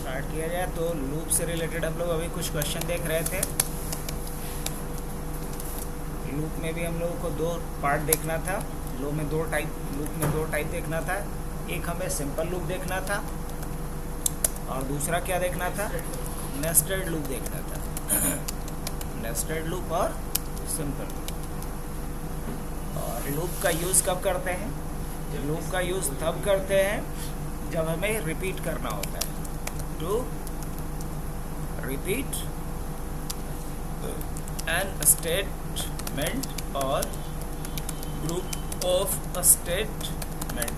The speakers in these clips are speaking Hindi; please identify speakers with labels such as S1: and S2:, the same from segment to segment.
S1: स्टार्ट किया जाए। तो लूप से रिलेटेड हम लोग अभी कुछ क्वेश्चन देख रहे थे। लूप में भी हम लोगों को दो पार्ट देखना था। लूप में दो टाइप देखना था। एक हमें सिंपल लूप देखना था और दूसरा क्या देखना था, नेस्टेड लूप देखना था। नेस्टेड लूप और सिंपल लूप। और लूप का यूज़ कब करते हैं? लूप का यूज़ तब करते हैं जब हमें रिपीट करना होता है। टू रिपीट एन स्टेटमेंट और ग्रुप ऑफ स्टेटमेंट।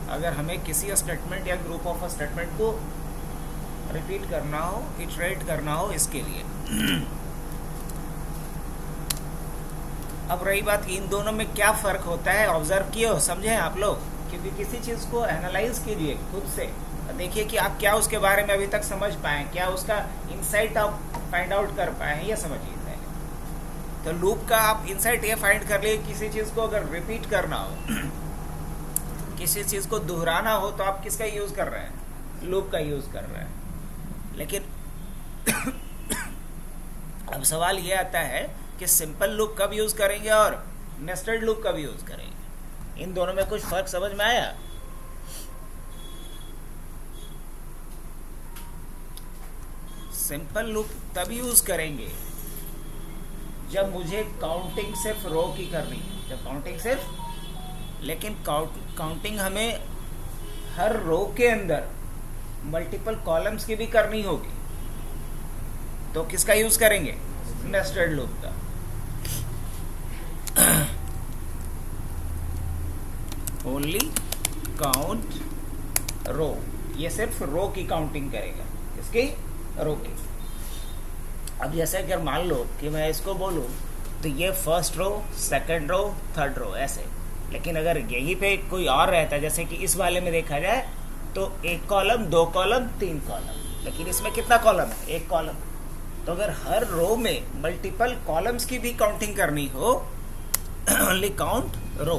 S1: अगर हमें किसी स्टेटमेंट या ग्रुप ऑफ स्टेटमेंट को रिपीट करना हो, इटरेट करना हो, इसके लिए। अब रही बात कि इन दोनों में क्या फ़र्क होता है, ऑब्जर्व किए हो, समझे आप लोग? क्योंकि किसी चीज़ को एनालाइज कीजिए खुद से, देखिए कि आप क्या उसके बारे में अभी तक समझ पाएँ, क्या उसका इंसाइट आप फाइंड आउट कर पाए, ये समझिए पहले। तो लूप का आप इंसाइट ये फाइंड कर लिए, किसी चीज़ को अगर रिपीट करना हो, किसी चीज़ को दोहराना हो, तो आप किसका यूज़ कर रहे हैं? लूप का यूज़ कर रहे हैं। लेकिन अब सवाल ये आता है कि सिंपल लूप कब यूज़ करेंगे और नेस्टेड लूप कब यूज़ करेंगे? इन दोनों में कुछ फ़र्क समझ में आया? सिंपल लूप तब यूज़ करेंगे जब मुझे काउंटिंग सिर्फ रो की करनी है, जब काउंटिंग सिर्फ, लेकिन काउंटिंग हमें हर रो के अंदर मल्टीपल कॉलम्स की भी करनी होगी। तो किसका यूज़ करेंगे? नेस्टेड लूप का। ओनली काउंट रो, ये सिर्फ रो की काउंटिंग करेगा। किसकी? रो की। अब जैसे अगर मान लो कि मैं इसको बोलूँ तो ये first row, second row, third row, ऐसे। लेकिन अगर यहीं पे कोई और रहता है, जैसे कि इस वाले में देखा जाए तो एक कॉलम, दो कॉलम, तीन कॉलम, लेकिन इसमें कितना कॉलम है? एक कॉलम। तो अगर हर रो में मल्टीपल कॉलम्स की भी काउंटिंग करनी हो, only count row,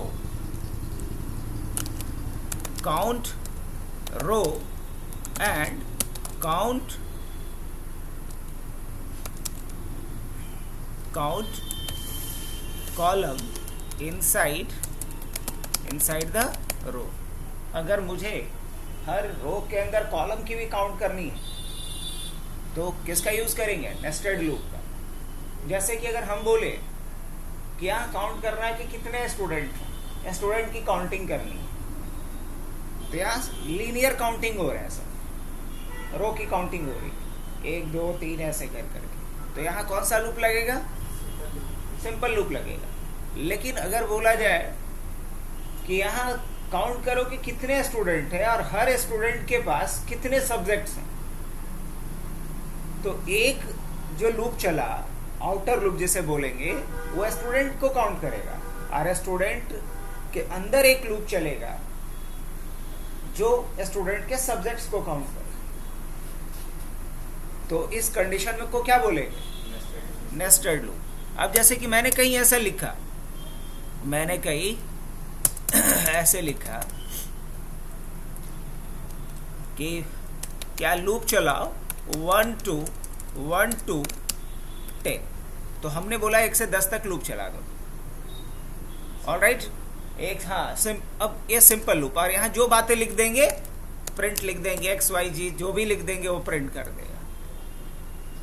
S1: count row and count column inside the row. अगर मुझे हर रो के अंदर कॉलम की भी काउंट करनी है तो किसका यूज़ करेंगे? नेस्टेड लूप का। जैसे कि अगर हम बोले कि यहाँ काउंट करना है कि कितने स्टूडेंट हैं, स्टूडेंट की काउंटिंग करनी है, तो यहाँ लीनियर काउंटिंग हो रहा है, सब रो की काउंटिंग हो रही है, 1 2 3 ऐसे कर करके। तो यहाँ कौन सा लूप लगेगा? सिंपल लूप लगेगा। लेकिन अगर बोला जाए कि यहाँ काउंट करो कि कितने स्टूडेंट हैं और हर स्टूडेंट के पास कितने सब्जेक्ट्स हैं, तो एक जो लूप चला, आउटर लूप जिसे बोलेंगे, वो स्टूडेंट को काउंट करेगा, और स्टूडेंट के अंदर एक लूप चलेगा जो स्टूडेंट के सब्जेक्ट्स को काउंट करेगा। तो इस कंडीशन में को क्या बोलेंगे? Nested loop. अब जैसे कि मैंने कहीं ऐसा लिखा, मैंने कहीं ऐसे लिखा कि क्या लूप चलाओ 1 2 1 2 10, तो हमने बोला 1 से 10 तक लूप चला दो। ऑलराइट, एक, हाँ, अब ये सिंपल लूप, और यहाँ जो बातें लिख देंगे प्रिंट लिख देंगे, x y z जो भी लिख देंगे वो प्रिंट कर देगा।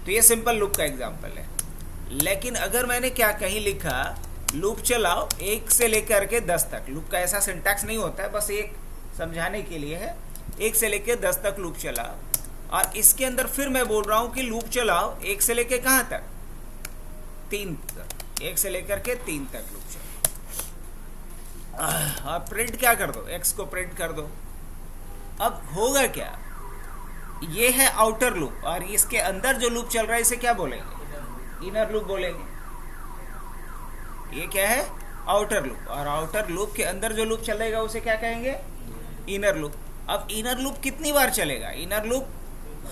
S1: तो ये सिंपल लूप का एग्जांपल है। लेकिन अगर मैंने क्या कहीं लिखा, लूप चलाओ 1 से लेकर के 10 तक, लूप का ऐसा सिंटैक्स नहीं होता है, बस एक समझाने के लिए है, 1 से लेकर 10 तक लूप चलाओ, और इसके अंदर फिर मैं बोल रहा हूँ कि लूप चलाओ 1 से लेकर कहाँ तक? 3 तक, 1 से लेकर के 3 तक लूप चलाओ, और प्रिंट क्या कर दो? x को प्रिंट कर दो। अब होगा क्या? ये है आउटर लूप, और इसके अंदर जो लूप चल रहा है इसे क्या बोलेंगे? इनर लूप बोलेंगे। ये क्या है? आउटर लूप, और आउटर लूप के अंदर जो लूप चलेगा उसे क्या कहेंगे? Inner loop. अब इनर लूप कितनी बार चलेगा? इनर लूप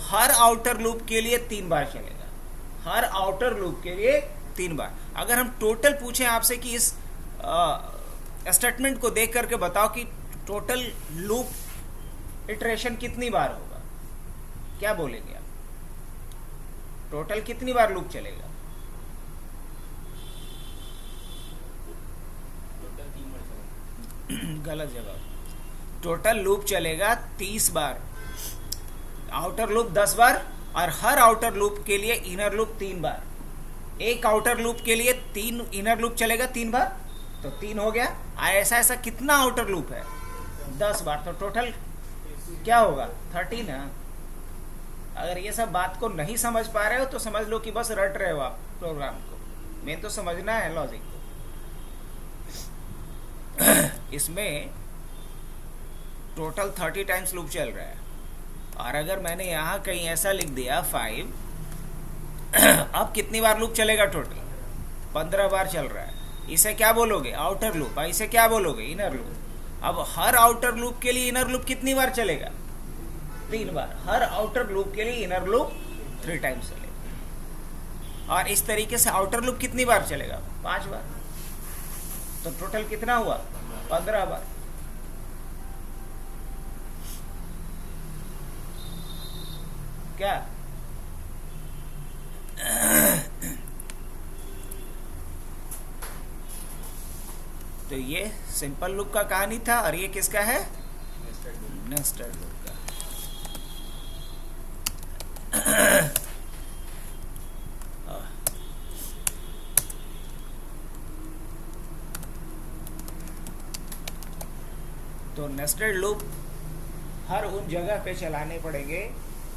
S1: हर आउटर लूप के लिए 3 बार चलेगा, हर आउटर लूप के लिए 3 बार। अगर हम टोटल पूछें आपसे कि इस स्टेटमेंट को देख करके बताओ कि टोटल लूप इटरेशन कितनी बार होगा, क्या बोलेंगे आप? टोटल कितनी बार लूप चलेगा?
S2: टोटल 3 बार चलेगा।
S1: गलत जवाब। टोटल लूप चलेगा 30 बार, आउटर लूप 10 बार, और हर आउटर लूप के लिए इनर लूप 3 बार। एक आउटर लूप के लिए 3 इनर लूप चलेगा 3 बार, तो 3 हो गया। ऐसा ऐसा कितना आउटर लूप है? 10 बार, तो टोटल क्या होगा? 13 है। अगर ये सब बात को नहीं समझ पा रहे हो तो समझ लो कि बस रट रहे हो आप प्रोग्राम को। मेन तो समझना है लॉजिक को। इसमें टोटल 30 टाइम्स लूप चल रहा है, और अगर मैंने यहाँ कहीं ऐसा लिख दिया 5, अब कितनी बार लूप चलेगा? टोटल 15 बार चल रहा है। इसे क्या बोलोगे? Outer loop. इसे क्या बोलोगे? Inner loop. अब हर आउटर लूप के लिए इनर लूप कितनी बार चलेगा? 3 बार। हर आउटर लूप के लिए इनर लूप 3 टाइम्स चलेगा। और इस तरीके से आउटर लूप कितनी बार चलेगा? 5 बार। तो टोटल कितना हुआ? 15 बार। क्या? तो ये सिंपल लूप का कहानी था, और ये किसका है? नेस्टेड लूप का। तो नेस्टेड लूप हर उन जगह पे चलाने पड़ेंगे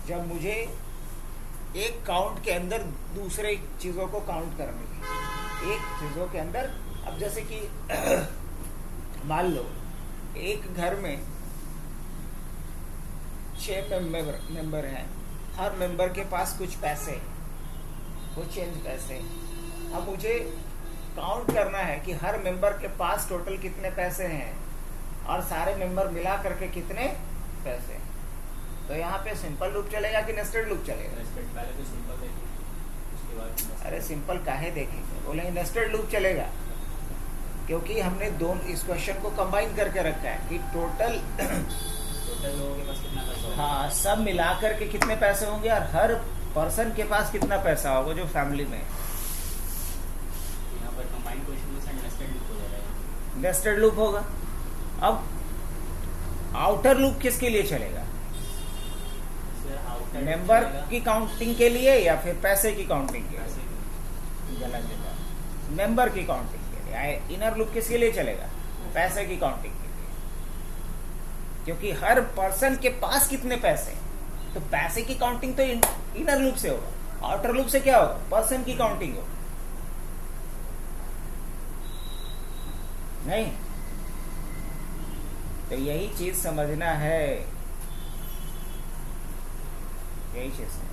S1: जब मुझे एक काउंट के अंदर दूसरे चीज़ों को काउंट करने की। एक चीज़ों के अंदर, अब जैसे कि मान लो एक घर में 6 मेंबर हैं, हर मेंबर के पास कुछ पैसे, कुछ चेंज पैसे। अब मुझे काउंट करना है कि हर मेंबर के पास टोटल कितने पैसे हैं और सारे मेंबर मिला करके कितने पैसे। तो यहाँ पे सिंपल लूप चलेगा कि नेस्टेड लूप चलेगा?
S2: पहले तो सिंपल देखेंगे, उसके बाद
S1: अरे सिंपल काहे देखेंगे? बोलेंगे नेस्टेड लूप चलेगा, क्योंकि हमने दोनों इस क्वेश्चन को कंबाइन करके रखा है कि टोटल
S2: लोगों के पास कितना पैसा होगा।
S1: हाँ, सब मिलाकर के कितने पैसे होंगे और हर पर्सन के पास कितना पैसा होगा जो फैमिली में।
S2: यहाँ पर कंबाइंड क्वेश्चन में नेस्टेड लूप हो जाएगा।
S1: नेस्टेड लूप होगा। अब आउटर लूप किसके लिए चलेगा? मेंबर की काउंटिंग के लिए या फिर पैसे की काउंटिंग के लिए? गलत जवाब। मेंबर की काउंटिंग के लिए। इनर लूप किसके लिए चलेगा? पैसे की काउंटिंग के लिए, क्योंकि हर पर्सन के पास कितने पैसे, तो पैसे की काउंटिंग तो इनर लूप से होगा। आउटर लूप से क्या होगा? पर्सन की काउंटिंग होगा। नहीं? तो यही चीज समझना है, यही चीज समझना।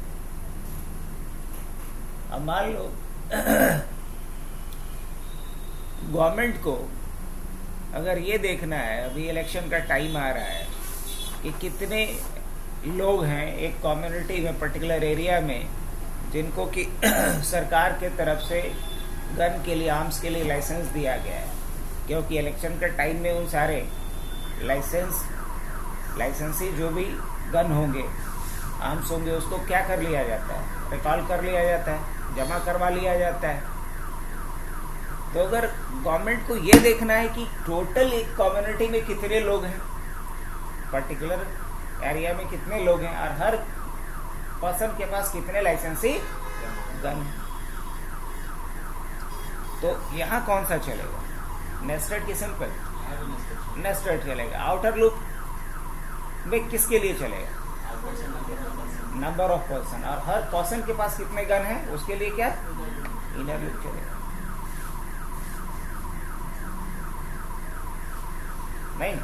S1: अब मान लो गवर्नमेंट को अगर ये देखना है, अभी इलेक्शन का टाइम आ रहा है, कि कितने लोग हैं एक कम्युनिटी में, पर्टिकुलर एरिया में, जिनको कि सरकार के तरफ से गन के लिए, आर्म्स के लिए लाइसेंस दिया गया है। क्योंकि इलेक्शन के टाइम में उन सारे लाइसेंसी जो भी गन होंगे, आर्म्स होंगे, उसको क्या कर लिया जाता है? रिकॉल कर लिया जाता है, जमा करवा लिया जाता है। तो अगर गवर्नमेंट को ये देखना है कि टोटल एक कम्युनिटी में कितने लोग हैं, पर्टिकुलर एरिया में कितने लोग हैं, और हर पर्सन के पास कितने लाइसेंसी गन, तो यहाँ कौन सा चलेगा? नेस्टेड की सिंपल? नेस्टेड चलेगा। आउटर लूप में किसके लिए चलेगा? नंबर ऑफ पर्सन, और हर पर्सन के पास कितने गन हैं उसके लिए क्या? इनर लूप चलेगा। नहीं?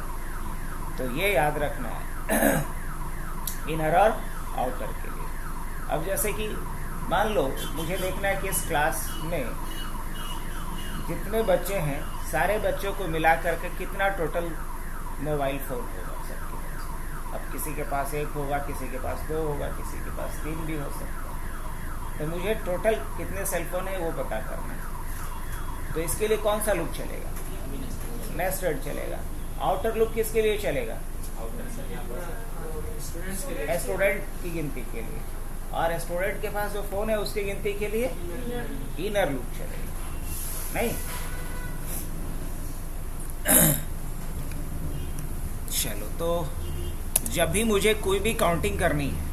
S1: तो ये याद रखना है इनर और आउटर के लिए। अब जैसे कि मान लो मुझे देखना है कि इस क्लास में जितने बच्चे हैं, सारे बच्चों को मिला करके कितना टोटल मोबाइल फ़ोन होगा सबके पास। अब किसी के पास 1 होगा, किसी के पास 2 होगा, किसी के पास 3 भी हो सकता है। तो मुझे टोटल कितने सेलफोन है वो पता करना है। तो इसके लिए कौन सा लूप चलेगा? नेस्टेड चलेगा। आउटर लूप किसके लिए चलेगा?
S2: आउटर सर यहाँ पर
S3: स्टूडेंट्स के लिए
S1: स्टूडेंट की गिनती के लिए, और स्टूडेंट के पास जो फोन है उसकी गिनती के लिए इनर लूप चलेगा, नहीं? चलो, तो जब भी मुझे कोई भी काउंटिंग करनी है,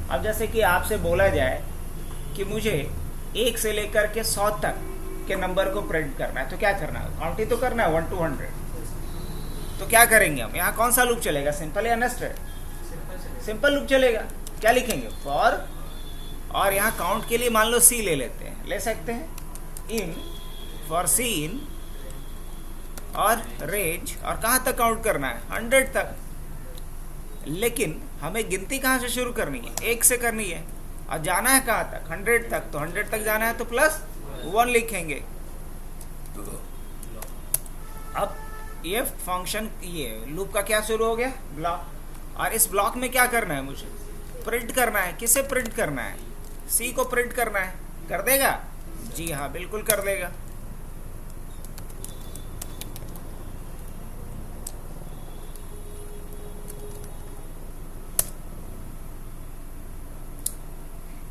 S1: अब जैसे कि आपसे बोला जाए कि मुझे 1 से लेकर के 100 तक के नंबर को प्रिंट करना है, तो क्या करना है? काउंटिंग तो करना है 1 to 100। तो क्या करेंगे हम? यहाँ कौन सा लूप चलेगा, सिंपल या नेस्टेड? सिंपल लूप चलेगा। क्या लिखेंगे? फॉर, और यहाँ काउंट के लिए मान लो सी ले लेते हैं, ले सकते हैं, इन, फॉर सी इन, और रेंज, और कहाँ तक काउंट करना है? 100 तक। लेकिन हमें गिनती कहाँ से शुरू करनी है? 1 से करनी है, और जाना है कहाँ तक? 100 तक। तो 100 तक जाना है तो +1 लिखेंगे। अब ये फंक्शन, ये लूप का क्या शुरू हो गया? ब्लॉक। और इस ब्लॉक में क्या करना है? मुझे प्रिंट करना है। किसे प्रिंट करना है? सी को प्रिंट करना है। कर देगा? जी हाँ, बिल्कुल कर देगा।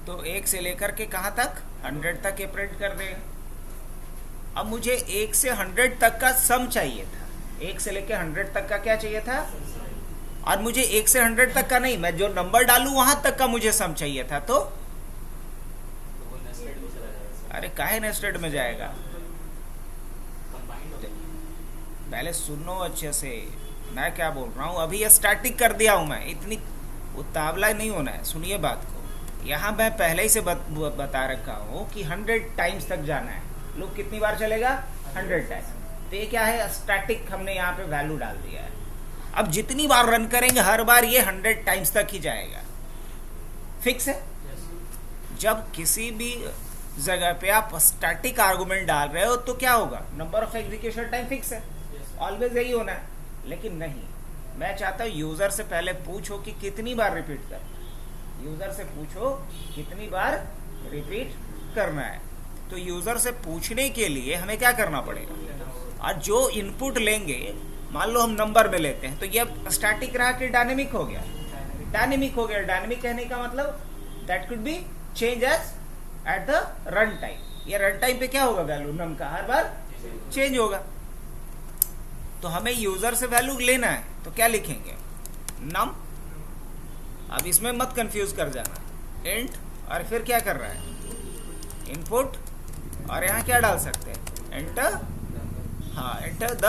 S1: तो 1 से लेकर के कहाँ तक? 100 तक ये प्रिंट कर देगा। अब मुझे 1 से 100 तक का सम चाहिए था। 1 से लेकर 100 तक का क्या चाहिए था? और मुझे 1 से 100 तक का नहीं, मैं जो नंबर डालूं वहां तक का मुझे सम चाहिए था। तो
S2: वो नेस्टेड में चला जाएगा सर।
S1: अरे काहे नेस्टेड में जाएगा?
S2: कंबाइंड हो जाएगा।
S1: पहले सुनो अच्छे से, मैं क्या बोल रहा हूँ। अभी ये स्टैटिक कर दिया हूं मैं, इतनी उतावला नहीं होना है। सुनिए बात को। यहाँ मैं पहले ही से बता रखा हूँ कि 100 टाइम्स तक जाना है। लूप कितनी बार चलेगा? 100 टाइम्स। तो ये क्या है? स्टैटिक हमने यहाँ पे वैल्यू डाल दिया है। अब जितनी बार रन करेंगे हर बार ये 100 टाइम्स तक ही जाएगा। फिक्स है? जब किसी भी जगह पे आप स्टैटिक आर्गुमेंट डाल रहे हो तो क्या होगा? Number of execution time fix है, ऑलवेज यही होना है। लेकिन नहीं, मैं चाहता हूँ यूजर से पहले पूछो कि कितनी बार रिपीट करना है। यूजर से पूछो कितनी बार रिपीट करना है। तो यूजर से पूछने के लिए हमें क्या करना पड़ेगा? और जो इनपुट लेंगे, मान लो हम नंबर में लेते हैं, तो ये स्टैटिक रहा कि डायनेमिक हो गया? डायनेमिक हो गया। डायनेमिक कहने का मतलब that could be change as at the run time. ये रन टाइम पे क्या होगा? वैल्यू नम का हर बार चेंज होगा। तो हमें यूजर से वैल्यू लेना है, तो क्या लिखेंगे? नम। अब इसमें मत कंफ्यूज कर जाना। इंट, और फिर क्या कर रहा है? इनपुट, और यहाँ क्या डाल सकते हैं? एंटर। हाँ, एंटर द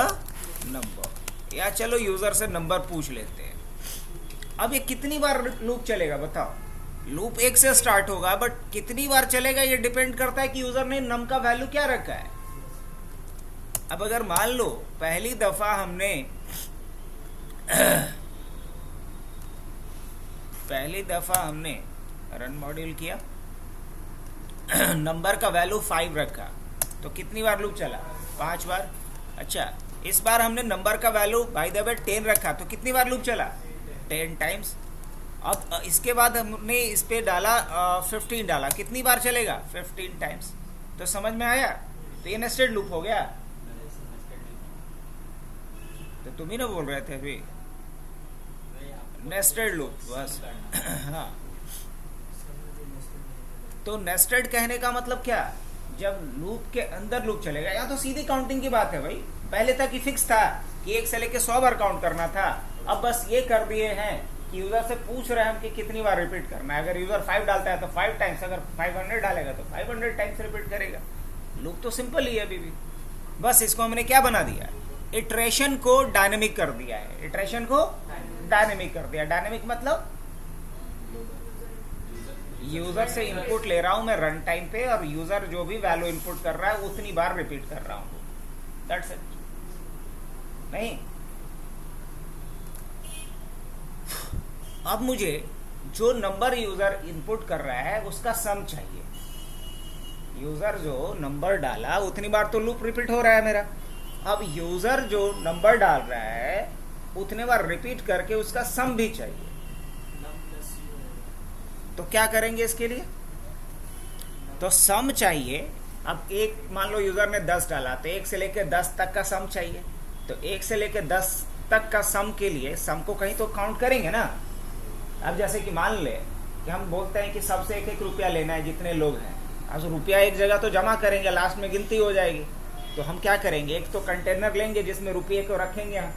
S1: नंबर। या चलो यूजर से नंबर पूछ लेते हैं। अब ये कितनी बार लूप चलेगा बताओ? लूप 1 से स्टार्ट होगा, बट कितनी बार चलेगा ये डिपेंड करता है कि यूजर ने नम का वैल्यू क्या रखा है। अब अगर मान लो पहली दफा हमने रन मॉड्यूल किया, नंबर का वैल्यू 5 रखा, तो कितनी बार लूप चला? 5 बार। अच्छा, इस बार हमने नंबर का वैल्यू बाय द वे 10 रखा, तो कितनी बार लूप चला? 10 टाइम्स। अब इसके बाद हमने इस पे डाला 15 डाला, कितनी बार चलेगा? 15 टाइम्स। तो समझ में आया? तो ये नेस्टेड लूप हो गया। तो तुम ही ना बोल रहे थे अभी नेस्टेड लूप, बस। हाँ, तो नेस्टेड कहने का मतलब क्या? जब लूप के अंदर लूप चलेगा। या तो सीधी काउंटिंग की बात है भाई, पहले तक ही फिक्स था कि 1 से लेके 100 बार काउंट करना था। अब बस ये कर दिए हैं कि यूजर से पूछ रहे हैं हम कि कितनी बार रिपीट करना है। अगर यूजर 5 डालता है तो 5 टाइम्स, अगर 500 डालेगा तो 500 टाइम्स रिपीट करेगा। लूप तो सिंपल ही है अभी भी। बस इसको हमने क्या बना दिया? इटरेशन को डायनेमिक कर दिया है। इटरेशन को डायनेमिक कर दिया। डायनेमिक मतलब यूजर से इनपुट ले रहा हूं मैं रन टाइम पे, और यूजर जो भी वैल्यू इनपुट कर रहा है उतनी बार रिपीट कर रहा हूं। That's it. नहीं, अब मुझे जो नंबर यूजर इनपुट कर रहा है उसका सम चाहिए। यूजर जो नंबर डाला उतनी बार तो लूप रिपीट हो रहा है मेरा। अब यूजर जो नंबर डाल रहा है उतने बार रिपीट करके उसका सम भी चाहिए। तो क्या करेंगे इसके लिए? तो सम चाहिए। अब एक मान लो यूजर ने 10 डाला, तो 1 से लेकर 10 तक का सम चाहिए। तो 1 से लेकर 10 तक का सम के लिए सम को कहीं तो काउंट करेंगे ना। अब जैसे कि मान ले कि हम बोलते हैं कि सबसे 1-1 रुपया लेना है जितने लोग हैं, अब रुपया एक जगह तो जमा करेंगे, लास्ट में गिनती हो जाएगी। तो हम क्या करेंगे, एक तो कंटेनर लेंगे जिसमें रुपये को रखेंगे हम,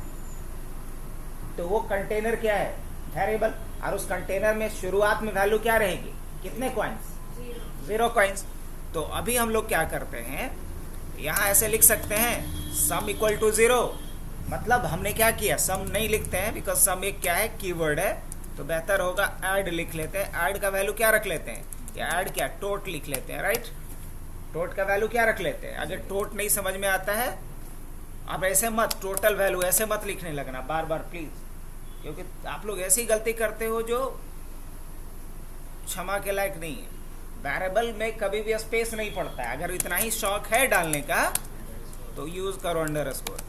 S1: तो वो कंटेनर क्या है, वेरिएबल, और उस कंटेनर में शुरुआत में वैल्यू क्या रहेगी, कितने कॉइन्स, 0 कॉइन्स। तो अभी हम लोग क्या करते हैं, यहाँ ऐसे लिख सकते हैं सम इक्वल टू 0, मतलब हमने क्या किया, सम नहीं लिखते हैं बिकॉज सम एक क्या है, कीवर्ड है, तो बेहतर होगा ऐड लिख लेते हैं। ऐड का वैल्यू क्या रख लेते हैं, या ऐड क्या, टोट लिख लेते हैं, राइट। टोट का वैल्यू क्या रख लेते हैं। अगर टोट नहीं समझ में आता है, आप ऐसे मत, टोटल वैल्यू ऐसे मत लिखने लगना बार बार प्लीज, क्योंकि आप लोग ऐसी गलती करते हो जो क्षमा के लायक नहीं है। वेरिएबल में कभी भी स्पेस नहीं पड़ता है, अगर इतना ही शौक है डालने का तो यूज करो अंडरस्कोर।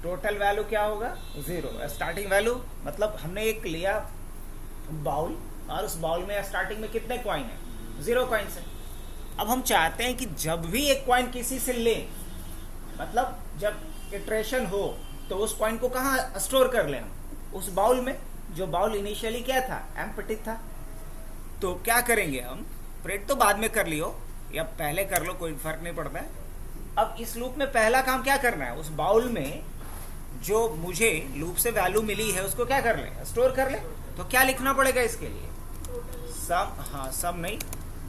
S1: टोटल वैल्यू क्या होगा, 0। स्टार्टिंग वैल्यू मतलब हमने एक लिया बाउल, और उस बाउल में स्टार्टिंग में कितने कॉइन है, 0 कॉइन्स है। अब हम चाहते हैं कि जब भी एक कॉइन किसी से ले, मतलब जब इटरेशन हो, तो उस कॉइन को कहाँ स्टोर कर लें हम, उस बाउल में, जो बाउल इनिशियली क्या था, एम्प्टी था। तो क्या करेंगे हम, प्रिंट तो बाद में कर लियो या पहले कर लो, कोई फर्क नहीं पड़ता है। अब इस लूप में पहला काम क्या करना है, उस बाउल में जो मुझे लूप से वैल्यू मिली है उसको क्या कर ले, स्टोर कर ले। तो क्या लिखना पड़ेगा इसके लिए, सम, हाँ सम नहीं,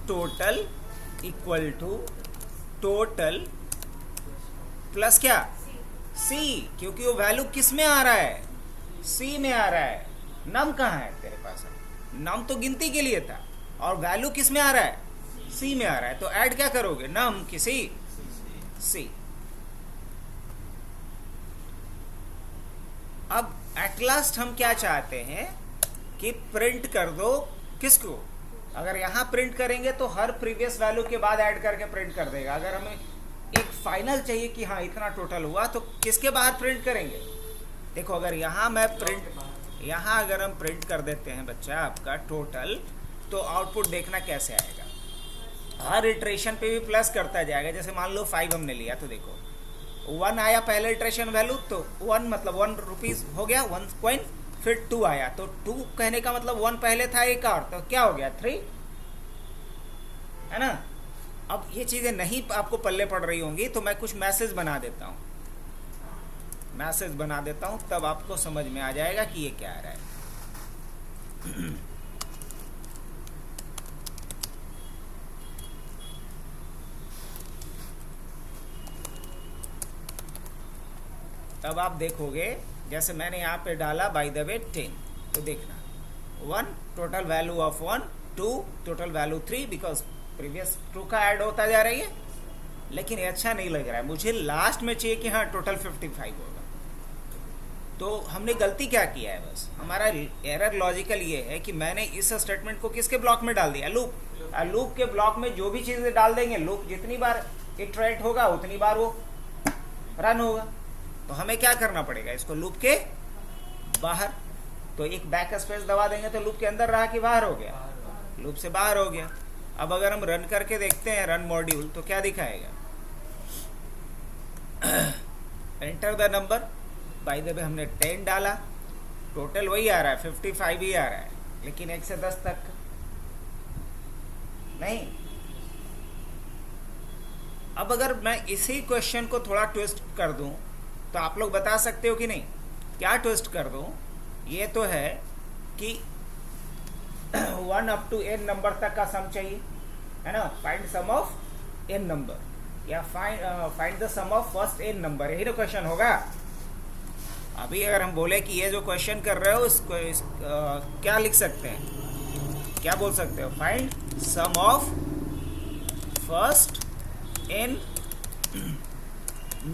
S1: total equal to total plus क्या, सी, क्योंकि वो वैल्यू किस में आ रहा है, सी में आ रहा है। नम कहाँ है तेरे पास, नम तो गिनती के लिए था, और वैल्यू किस में आ रहा है, सी में आ रहा है। तो ऐड क्या करोगे, नम किसी सी। अब एट लास्ट हम क्या चाहते हैं कि प्रिंट कर दो किसको, अगर यहां प्रिंट करेंगे तो हर प्रीवियस वैल्यू के बाद ऐड करके प्रिंट कर देगा। अगर हमें एक फाइनल चाहिए कि हाँ इतना टोटल हुआ, तो किसके बाहर प्रिंट करेंगे। देखो अगर यहां मैं प्रिंट, यहां अगर हम प्रिंट कर देते हैं बच्चा आपका टोटल, तो आउटपुट देखना कैसे आएगा, हर इटरेशन पे भी प्लस करता जाएगा। जैसे मान लो 5 हमने लिया, तो देखो 1 आया पहले इटरेशन वैल्यू, तो 1 मतलब 1 रुपीज हो गया, 1 कॉइन, फिर 2 आया, तो 2 कहने का मतलब 1 पहले था एक और, तो क्या हो गया 3, है ना। अब ये चीजें नहीं आपको पल्ले पड़ रही होंगी, तो मैं कुछ मैसेज बना देता हूँ, मैसेज बना देता हूँ, तब आपको समझ में आ जाएगा कि ये क्या आ रहा है। तब आप देखोगे, जैसे मैंने यहाँ पे डाला बाय द वे 10, तो देखना 1 total value of 1, 2 total value 3, because previous 2 का ऐड होता जा रही है। लेकिन ये अच्छा नहीं लग रहा है, मुझे लास्ट में चाहिए कि हाँ टोटल 55 होगा। तो हमने गलती क्या किया है, बस हमारा एरर लॉजिकल ये है कि मैंने इस स्टेटमेंट को किसके ब्लॉक में डाल दिया, लूप। लूप के ब्लॉक में जो भी चीजें डाल देंगे, लूप जितनी बार इटरेट होगा उतनी बार वो रन होगा। तो हमें क्या करना पड़ेगा, इसको लूप के बाहर, तो एक बैक स्पेस दबा देंगे तो लूप के अंदर रहा कि बाहर हो गया, लूप से बाहर हो गया। अब अगर हम रन करके देखते हैं रन मॉड्यूल, तो क्या दिखाएगा, enter the number, by the way हमने 10 डाला, टोटल वही आ रहा है 55 ही आ रहा है, लेकिन 1 से 10 तक नहीं। अब अगर मैं इसी क्वेश्चन को थोड़ा ट्विस्ट कर दूं, तो आप लोग बता सकते हो कि नहीं, क्या ट्विस्ट कर दूं। ये तो है कि 1 अप टू n नंबर तक का सम चाहिए, है ना, find sum of n number, या find the sum of first n number, यही ना क्वेश्चन होगा। अभी अगर हम बोले कि ये जो क्वेश्चन कर रहे हो इसको क्या लिख सकते हैं, क्या बोल सकते हो, find sum of first n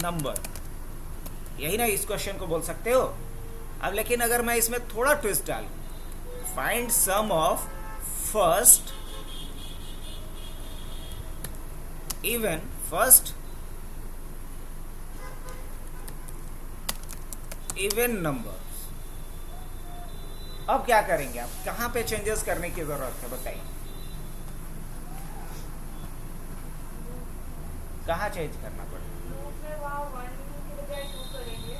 S1: number, यही ना इस क्वेश्चन को बोल सकते हो। अब लेकिन अगर मैं इसमें थोड़ा ट्विस्ट डालूं, find sum of first even first even numbers, अब क्या करेंगे आप, कहां पे चेंजेस करने की जरूरत है बताइए। कहाँ चेंज करना पड़ेगा?
S3: लूप में वहाँ 1 की बजाय 2 करेंगे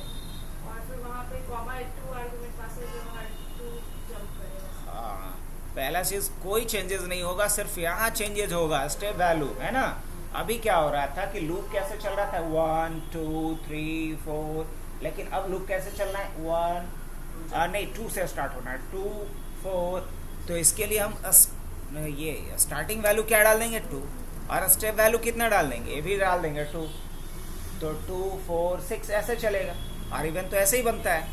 S3: और फिर वहाँ पे कॉमा 2 आर्गुमेंट पास है जो वहाँ 2 जंप करेगा।
S1: हाँ, पहला चीज कोई चेंजेस नहीं होगा, सिर्फ यहाँ चेंजेस होगा स्टेप वैल्यू, है ना। अभी क्या हो रहा था कि लूप कैसे चल रहा था 1 2 3 4, लेकिन अब लूप कैसे चलना है 1 नहीं 2 से स्टार्ट होना है 2 4। तो इसके लिए हम ये स्टार्टिंग वैल्यू क्या डाल देंगे 2 और स्टेप वैल्यू कितना डाल देंगे, ये भी डाल देंगे 2। तो 2 4 6 ऐसे चलेगा और इवन तो ऐसे ही बनता है।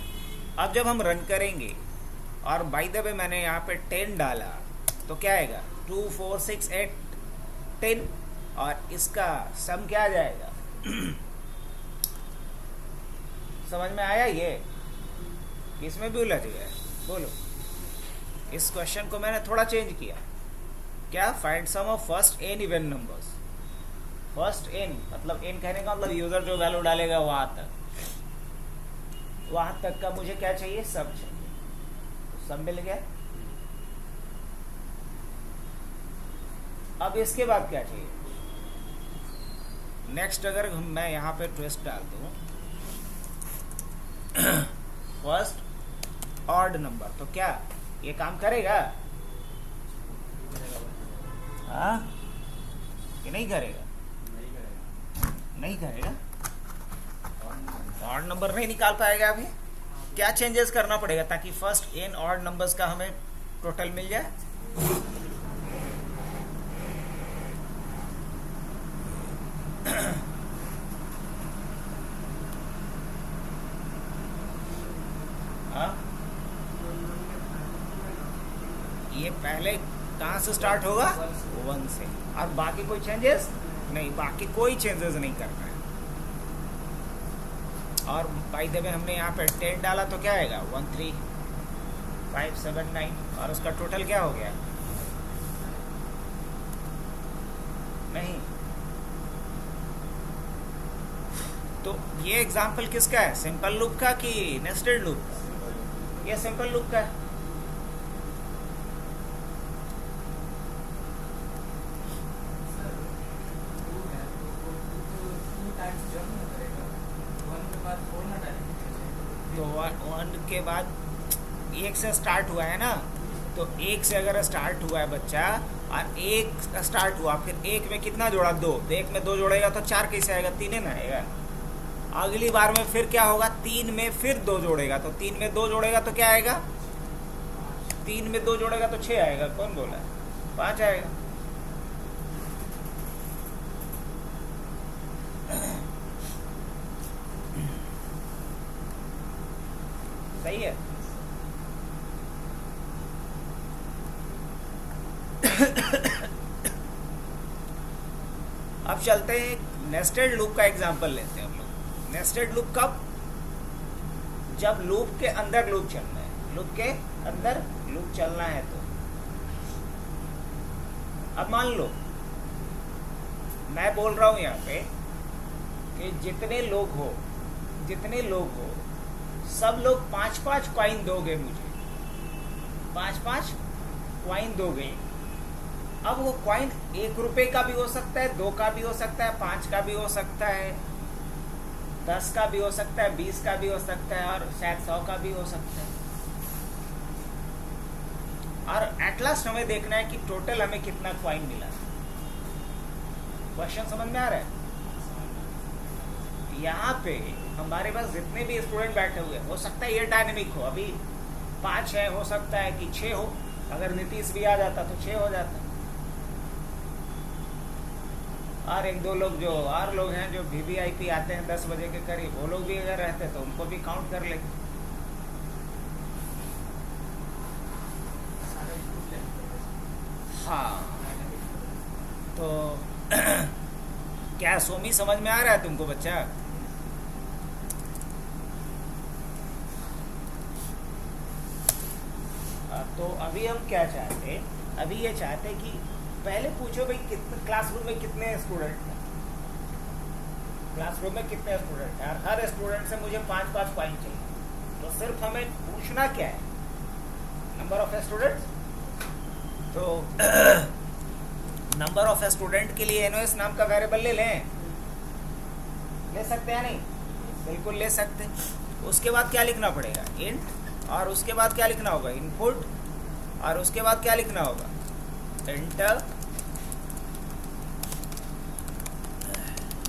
S1: अब जब हम रन करेंगे और बाय द वे मैंने यहाँ पे 10 डाला तो क्या आएगा 2 4 6 8 10 और इसका सम क्या आ जाएगा समझ में आया ये कि इसमें भी उलझ गया? बोलो। इस क्वेश्चन को मैंने थोड़ा चेंज किया। क्या? Find sum of first n even numbers. First n मतलब n कहने का मतलब यूजर जो वैल्यू डालेगा वहां तक का मुझे क्या चाहिए, सब चाहिए। तो सब मिल गया। अब इसके बाद क्या चाहिए? नेक्स्ट अगर मैं यहाँ पे ट्विस्ट डाल दूं फर्स्ट ऑड नंबर, तो क्या ये काम करेगा? हाँ कि नहीं करेगा? नहीं करेगा। ऑड नंबर नहीं निकाल पाएगा। अभी क्या चेंजेस करना पड़ेगा ताकि फर्स्ट n ऑड नंबर्स का हमें टोटल मिल जाए? हाँ, ये पहले कहाँ से स्टार्ट होगा? 1 से। और बाकी कोई चेंजेस नहीं, बाकी कोई चेंजेस नहीं करना है। और बाय द वे हमने यहाँ पे 10 डाला तो क्या आएगा 1 3 5 7 9 और उसका टोटल क्या हो गया? नहीं। तो ये एग्जाम्पल किसका है? सिंपल लूप का कि नेस्टेड लूप का? ये सिंपल लूप का है। तो 1 के बाद 1 से स्टार्ट हुआ है ना, तो 1 से अगर स्टार्ट हुआ है बच्चा और 1 स्टार्ट हुआ फिर 1 में कितना जोड़ा 2, तो 1 में 2 जोड़ेगा तो 4 कैसे आएगा? 3 ही ना आएगा। अगली बार में फिर क्या होगा? 3 में फिर 2 जोड़ेगा तो 3 में 2 जोड़ेगा तो क्या आएगा? 3 में 2 जोड़ेगा तो 6 आएगा। कौन बोला? 5 आएगा। सही है। अब चलते हैं नेस्टेड लूप का एग्जांपल लेते हैं हम लोग। नेस्टेड लूप कब? जब लूप के अंदर लूप चलना है। लूप के अंदर लूप चलना है तो अब मान लो मैं बोल रहा हूं यहाँ पे कि जितने लोग हो सब लोग 5-5 कॉइन दोगे मुझे, 5-5 कॉइन दोगे। अब वो कॉइन 1 रुपए का भी हो सकता है, 2 का भी हो सकता है, 5 का भी हो सकता है, 10 का भी हो सकता है, 20 का भी हो सकता है और शायद 100 का भी हो सकता है। और एट लास्ट हमें देखना है कि टोटल हमें कितना कॉइन मिला। क्वेश्चन समझ में आ रहा है? यहाँ पे हमारे पास जितने भी स्टूडेंट बैठे हुए हो सकता है ये डायनेमिक हो, अभी 5 है, हो सकता है कि 6 हो। अगर नीतीश भी आ जाता तो 6 हो जाता। और 1-2 लोग जो और लोग हैं जो VVIP आते हैं 10 बजे के करीब, वो लोग भी अगर रहते तो उनको भी काउंट कर लेते। हाँ, तो क्या सोमी समझ में आ रहा है तुमको बच्चा? तो अभी हम क्या चाहते हैं? अभी ये चाहते हैं कि पहले पूछो भाई कितने क्लासरूम में कितने स्टूडेंट हैं, क्लासरूम में कितने स्टूडेंट हैं, और हर स्टूडेंट से मुझे 5-5 पॉइंट चाहिए। तो सिर्फ हमें पूछना क्या है? Number of students. तो नंबर ऑफ स्टूडेंट के लिए NOS नाम का वेरिएबल ले लें ले सकते हैं नहीं? बिल्कुल ले सकते हैं। उसके बाद क्या लिखना पड़ेगा? इंट, और उसके बाद क्या लिखना होगा? इनपुट, और उसके बाद क्या लिखना होगा? Enter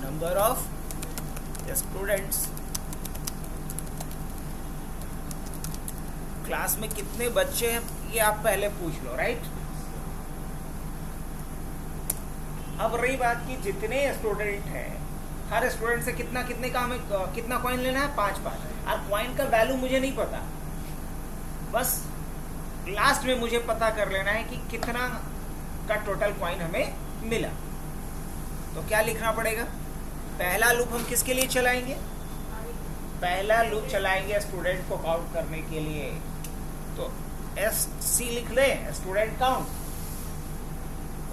S1: number of students. Class में कितने बच्चे हैं ये आप पहले पूछ लो, राइट? अब रही बात कि जितने स्टूडेंट हैं, हर स्टूडेंट से कितना कॉइन लेना है? 5-5। और कॉइन का वैल्यू मुझे नहीं पता, बस लास्ट में मुझे पता कर लेना है कि कितना का टोटल कॉइन हमें मिला। तो क्या लिखना पड़ेगा? पहला लूप हम किसके लिए चलाएंगे? पहला लूप चलाएंगे स्टूडेंट को काउंट करने के लिए। तो SC लिख लें, स्टूडेंट काउंट।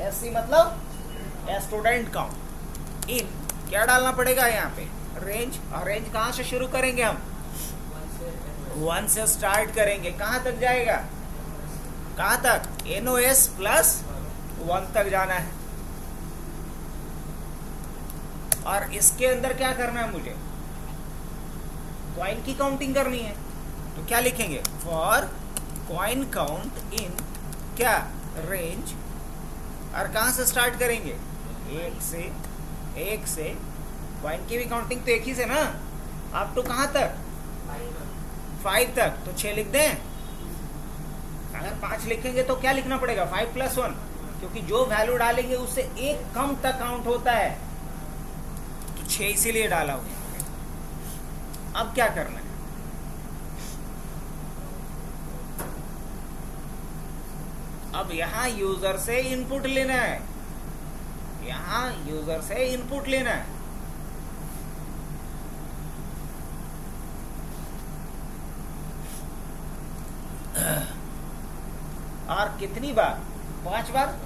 S1: SC मतलब स्टूडेंट काउंट। इन क्या डालना पड़ेगा यहाँ पे? रेंज। और रेंज कहाँ से शुरू करेंगे हम? 1 से स्टार्ट करेंगे। कहाँ तक जाएगा? कहाँ तक? NOS प्लस 1 तक जाना है। और इसके अंदर क्या करना है मुझे? कॉइन की काउंटिंग करनी है। तो क्या लिखेंगे? फॉर कॉइन काउंट इन क्या? रेंज। और कहाँ से स्टार्ट करेंगे? 1 से। कॉइन की भी काउंटिंग तो 1 ही से ना, अप टू कहाँ तक? 5 तक। तो 6 लिख दें। अगर 5 लिखेंगे तो क्या लिखना पड़ेगा? 5 + 1, क्योंकि जो वैल्यू डालेंगे उससे 1 कम तक काउंट होता है। तो 6 इसीलिए डाला हुआ। अब क्या करना है? अब यहां यूजर से इनपुट लेना है। और कितनी बार? 5 बार।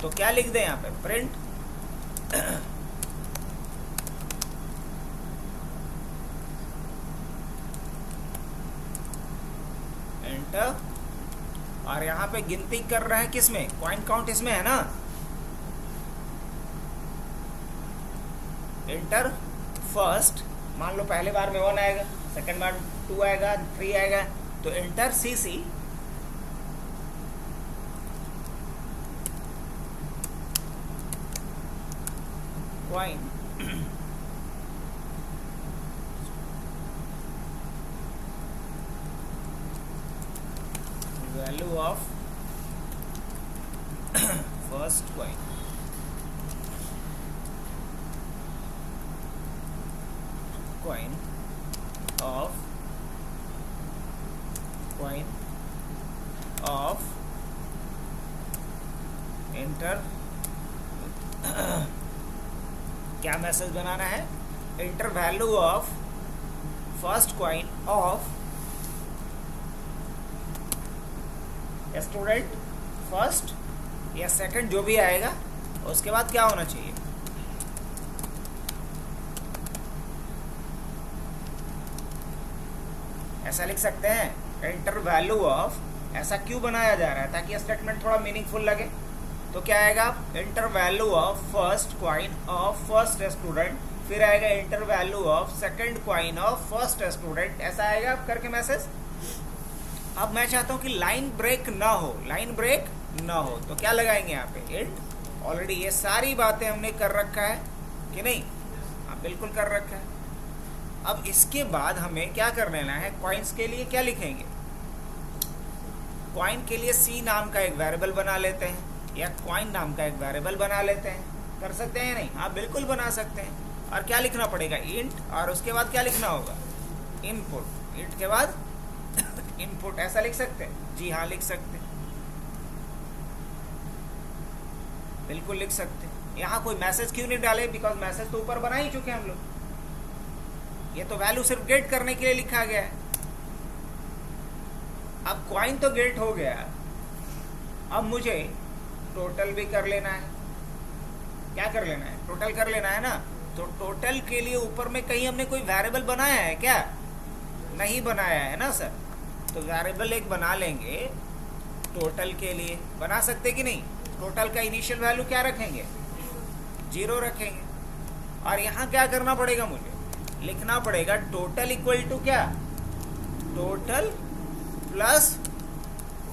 S1: तो क्या लिख दें यहाँ पे? Print enter. और यहाँ पे गिनती कर रहे हैं किसमें? कॉइन काउंट इसमें है ना। Enter first. मान लो पहले बार में 1 आएगा, सेकंड बार 2 आएगा, 3 आएगा। तो enter CC। Coin value of first coin of enter। क्या मैसेज बनाना है? enter value of first coin of student first या सेकंड, जो भी आएगा। उसके बाद क्या होना चाहिए? ऐसा लिख सकते हैं, एंटर वैल्यू ऑफ। ऐसा क्यों बनाया जा रहा है? ताकि स्टेटमेंट थोड़ा मीनिंगफुल लगे। तो क्या आएगा? Enter value of first coin of first student, फिर आएगा enter value of second coin of first student. ऐसा आएगा करके मैसेज। अब मैं चाहता हूं कि लाइन ब्रेक ना हो, तो क्या लगाएंगे यहाँ पे? इंट। ऑलरेडी ये सारी बातें हमने कर रखा है कि नहीं? हाँ, बिल्कुल कर रखा है। अब इसके बाद हमें क्या कर लेना है? कॉइन्स के लिए क्या लिखेंगे? कॉइन के लिए C नाम का एक वेरिएबल बना लेते हैं, या कॉइन नाम का एक वेरिएबल बना लेते हैं। कर सकते हैं या नहीं? हाँ, बिल्कुल बना सकते हैं। और क्या लिखना पड़ेगा? इंट। और उसके बाद क्या लिखना होगा? इनपुट। इंट के बाद इनपुट। ऐसा लिख सकते हैं? जी हाँ, लिख सकते हैं, बिल्कुल लिख सकते हैं। यहाँ कोई मैसेज क्यों नहीं डाले? बिकॉज मैसेज तो ऊपर बना ही चुके हैं हम लोग। ये तो वैल्यू सिर्फ गेट करने के लिए लिखा गया है। अब कॉइन तो गेट हो गया, अब मुझे टोटल भी कर लेना है। क्या कर लेना है? टोटल कर लेना है ना। तो टोटल के लिए ऊपर में कहीं हमने कोई वेरिएबल बनाया है क्या? नहीं बनाया है ना सर। तो वेरिएबल एक बना लेंगे टोटल के लिए। बना सकते कि नहीं? टोटल का इनिशियल वैल्यू क्या रखेंगे? 0 रखेंगे। और यहाँ क्या करना पड़ेगा, मुझे लिखना पड़ेगा टोटल इक्वल टू क्या, टोटल प्लस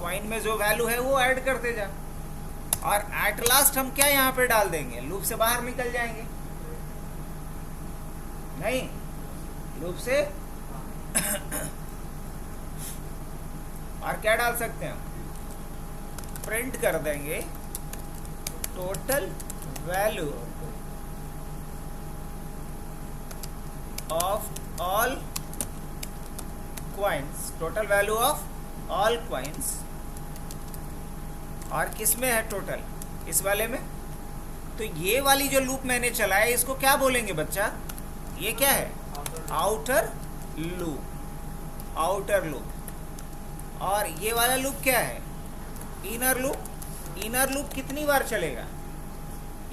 S1: कॉइन में जो वैल्यू है वो ऐड करते जा, और एट लास्ट हम क्या यहाँ पे डाल देंगे, लूप से बाहर निकल जाएंगे, नहीं लूप से और क्या डाल सकते हैं, प्रिंट कर देंगे total value of all coins, total value of all coins. और किस में है टोटल, इस वाले में। तो ये वाली जो लूप मैंने चलाया इसको क्या बोलेंगे बच्चा, ये क्या है, आउटर लूप, आउटर लूप। और ये वाला लूप क्या है, इनर लूप। इनर लूप कितनी बार चलेगा,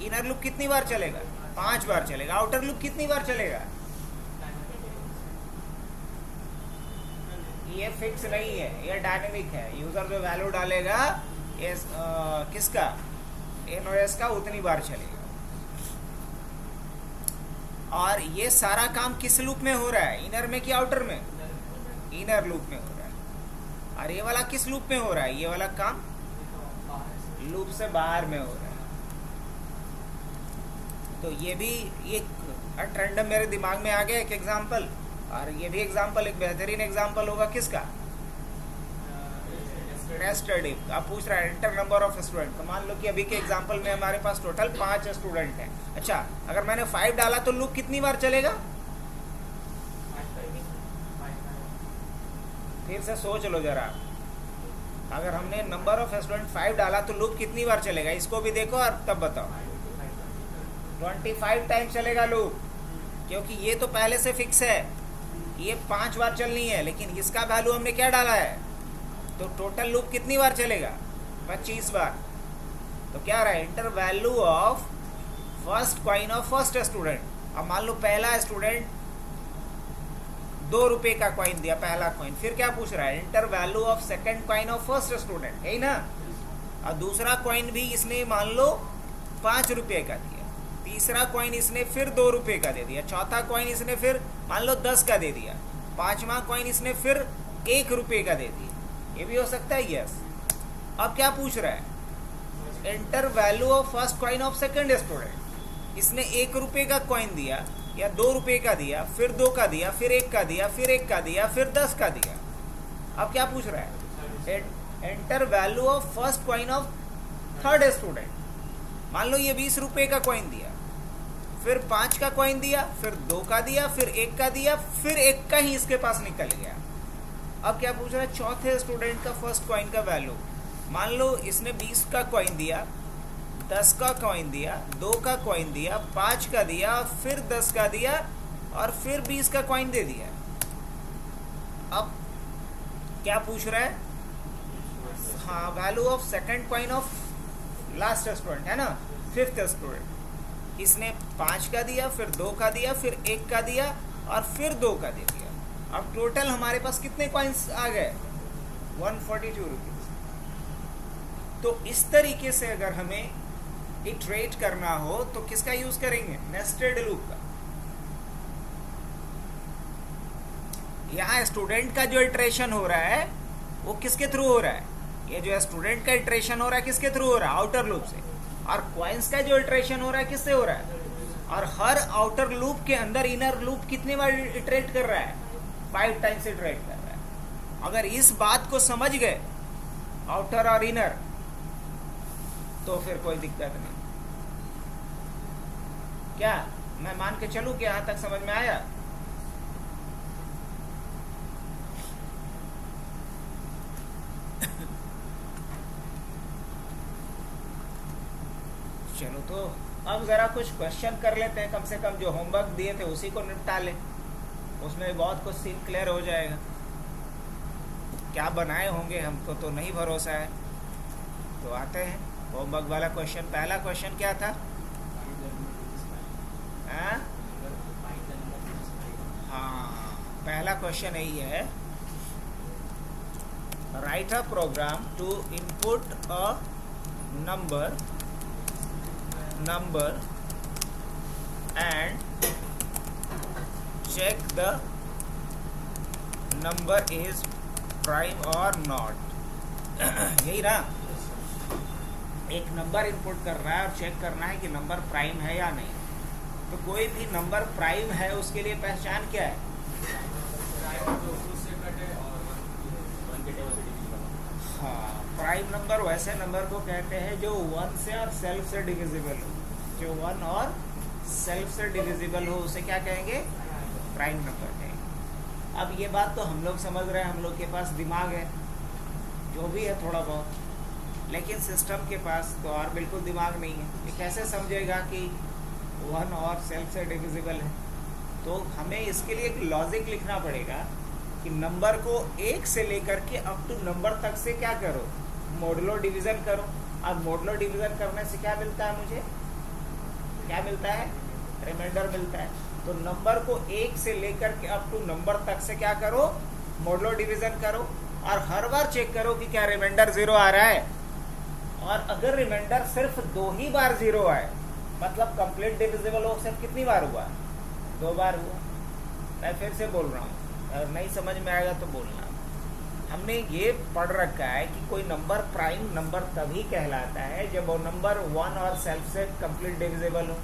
S1: इनर लूप कितनी बार चलेगा, 5 बार चलेगा। आउटर लूप कितनी बार चलेगा, ये फिक्स नहीं है, ये डायनेमिक है। यूजर जो वैल्यू डालेगा ये किसका, एनओएस का, उतनी बार चलेगा। और ये सारा काम किस लूप में हो रहा है, इनर में कि आउटर में, इनर लूप में हो रहा है। और ये वाला किस लूप में हो रहा है, ये वाला काम लूप से बाहर में हो रहा है। तो ये भी एक ट्रेंड मेरे दिमाग में आ गया एक एग्जांपल, और ये भी एग्जांपल एक बेहतरीन एग्जांपल होगा किसका, नेस्टेड इफ। आप पूछ रहा है एंटर नंबर ऑफ स्टूडेंट, तो मान लो कि अभी के एग्जांपल में हमारे पास टोटल 5 स्टूडेंट हैं। अच्छा, अगर मैंने 5 डाला तो लूप कितनी बार चलेगा, फिर से सोच लो जरा। अगर हमने नंबर ऑफ स्टूडेंट 5 डाला तो लूप कितनी बार चलेगा, इसको भी देखो और तब बताओ। 25 टाइम चलेगा लूप, क्योंकि ये तो पहले से फिक्स है, ये 5 बार चलनी है, लेकिन इसका वैल्यू हमने क्या डाला है, तो टोटल लूप कितनी बार चलेगा, 25 बार। तो क्या रहा है, inter value of first coin of first student. अब मान लो पहला स्टूडेंट 2 रुपए का कॉइन दिया, पहला कॉइन। फिर क्या पूछ रहा है, inter value of second coin of first student, है ना। और दूसरा कॉइन भी इसने मान लो 5 रुपए का दिया, तीसरा कॉइन इसने फिर 2 रुपए का दे दिया, चौथा कॉइन इसने फिर मान लो 10 का दे दिया, पांचवा कॉइन इसने फिर 1 रुपए का दे दिया। ये भी हो सकता है, यस। अब क्या पूछ रहा है, enter value of first coin of second student. इसने 1 रुपए का कॉइन दिया या 2 रुपए का दिया, फिर 2 का दिया, फिर 1 का दिया, फिर 1 का दिया, फिर 10 का दिया। अब क्या पूछ रहा है, enter value of first coin of third student. मान लो ये 20 रुपए का कॉइन दिया, फिर 5 का कॉइन दिया, फिर 2 का दिया, फिर 1 का दिया, फिर 1 का ही इसके पास निकल गया। अब क्या पूछ रहा है, चौथे स्टूडेंट का फर्स्ट कॉइन का वैल्यू। मान लो इसने 20 का कॉइन दिया, 10 का कॉइन दिया, 2 का कॉइन दिया, 5 का दिया, फिर 10 का दिया, और फिर 20 का कॉइन दे दिया। अब क्या पूछ रहा है, हाँ, value of second coin of last student, है ना, फिफ्थ स्टूडेंट। इसने 5 का दिया, फिर 2 का दिया, फिर 1 का दिया, और फिर 2 का दे दिया। अब टोटल हमारे पास कितने कॉइन्स आ गए, 142 रुपीज। तो इस तरीके से अगर हमें इटरेट करना हो तो किसका यूज करेंगे, नेस्टेड लूप का। यहाँ स्टूडेंट का जो इटरेशन हो रहा है वो किसके थ्रू हो रहा है, ये जो स्टूडेंट का इटरेशन हो रहा है किसके थ्रू हो रहा है, आउटर लूप से। और कॉइन्स का जो इटरेशन हो रहा है किससे हो रहा है, और हर आउटर लूप के अंदर इनर लूप कितने बार इटरेट कर रहा है, 5 टाइम्स इटरेट कर रहा है। अगर इस बात को समझ गए, आउटर और इनर, तो फिर कोई दिक्कत नहीं। क्या मैं मान के चलूं कि यहां तक समझ में आया। चलो, तो अब जरा कुछ क्वेश्चन कर लेते हैं, कम से कम जो होमवर्क दिए थे उसी को निपटा ले, उसमें बहुत कुछ सीन क्लियर हो जाएगा। क्या बनाए होंगे हमको तो नहीं भरोसा है। तो आते हैं होमवर्क वाला क्वेश्चन। पहला क्वेश्चन क्या था, हाँ, पहला क्वेश्चन यही है, write a program to input a number and check the number is prime or not. यही ना, एक नंबर इनपुट कर रहा है और चेक करना है कि नंबर प्राइम है या नहीं. तो कोई भी नंबर प्राइम है उसके लिए पहचान क्या है? हाँ, प्राइम नंबर वैसे नंबर को कहते हैं जो 1 से और सेल्फ से डिविजिबल हो. जो 1 और सेल्फ से डिविजिबल हो उसे क्या कहेंगे? प्राइम नंबर कहेंगे. अब ये बात तो हम लोग समझ रहे हैं, हम लोग के पास दिमाग है, जो भी है थोड़ा बहुत, लेकिन सिस्टम के पास तो और बिल्कुल दिमाग नहीं है. ये कैसे समझेगा कि 1 और सेल्फ से डिविजिबल है? तो हमें इसके लिए एक लॉजिक लिखना पड़ेगा कि नंबर को 1 से लेकर के अप टू नंबर तक से क्या करो? मॉडुलो डिवीज़न करो. अब मॉडुलो डिवीज़न करने से क्या मिलता है मुझे? क्या मिलता है? रिमाइंडर मिलता है. तो नंबर को 1 से लेकर के अप टू नंबर तक से क्या करो? मॉडुलो डिवीज़न करो और हर बार चेक करो कि क्या रिमाइंडर 0 आ रहा है. और अगर रिमाइंडर सिर्फ 2 ही बार 0 आए, मतलब कंप्लीट डिविजिबल हो, सिर्फ कितनी बार हुआ? 2 बार हुआ. मैं फिर से बोल रहा हूँ, अगर नहीं समझ में आएगा तो बोलना. हमने ये पढ़ रखा है कि कोई नंबर प्राइम नंबर तभी कहलाता है जब वो नंबर 1 और सेल्फ से कंप्लीट डिविजिबल हो,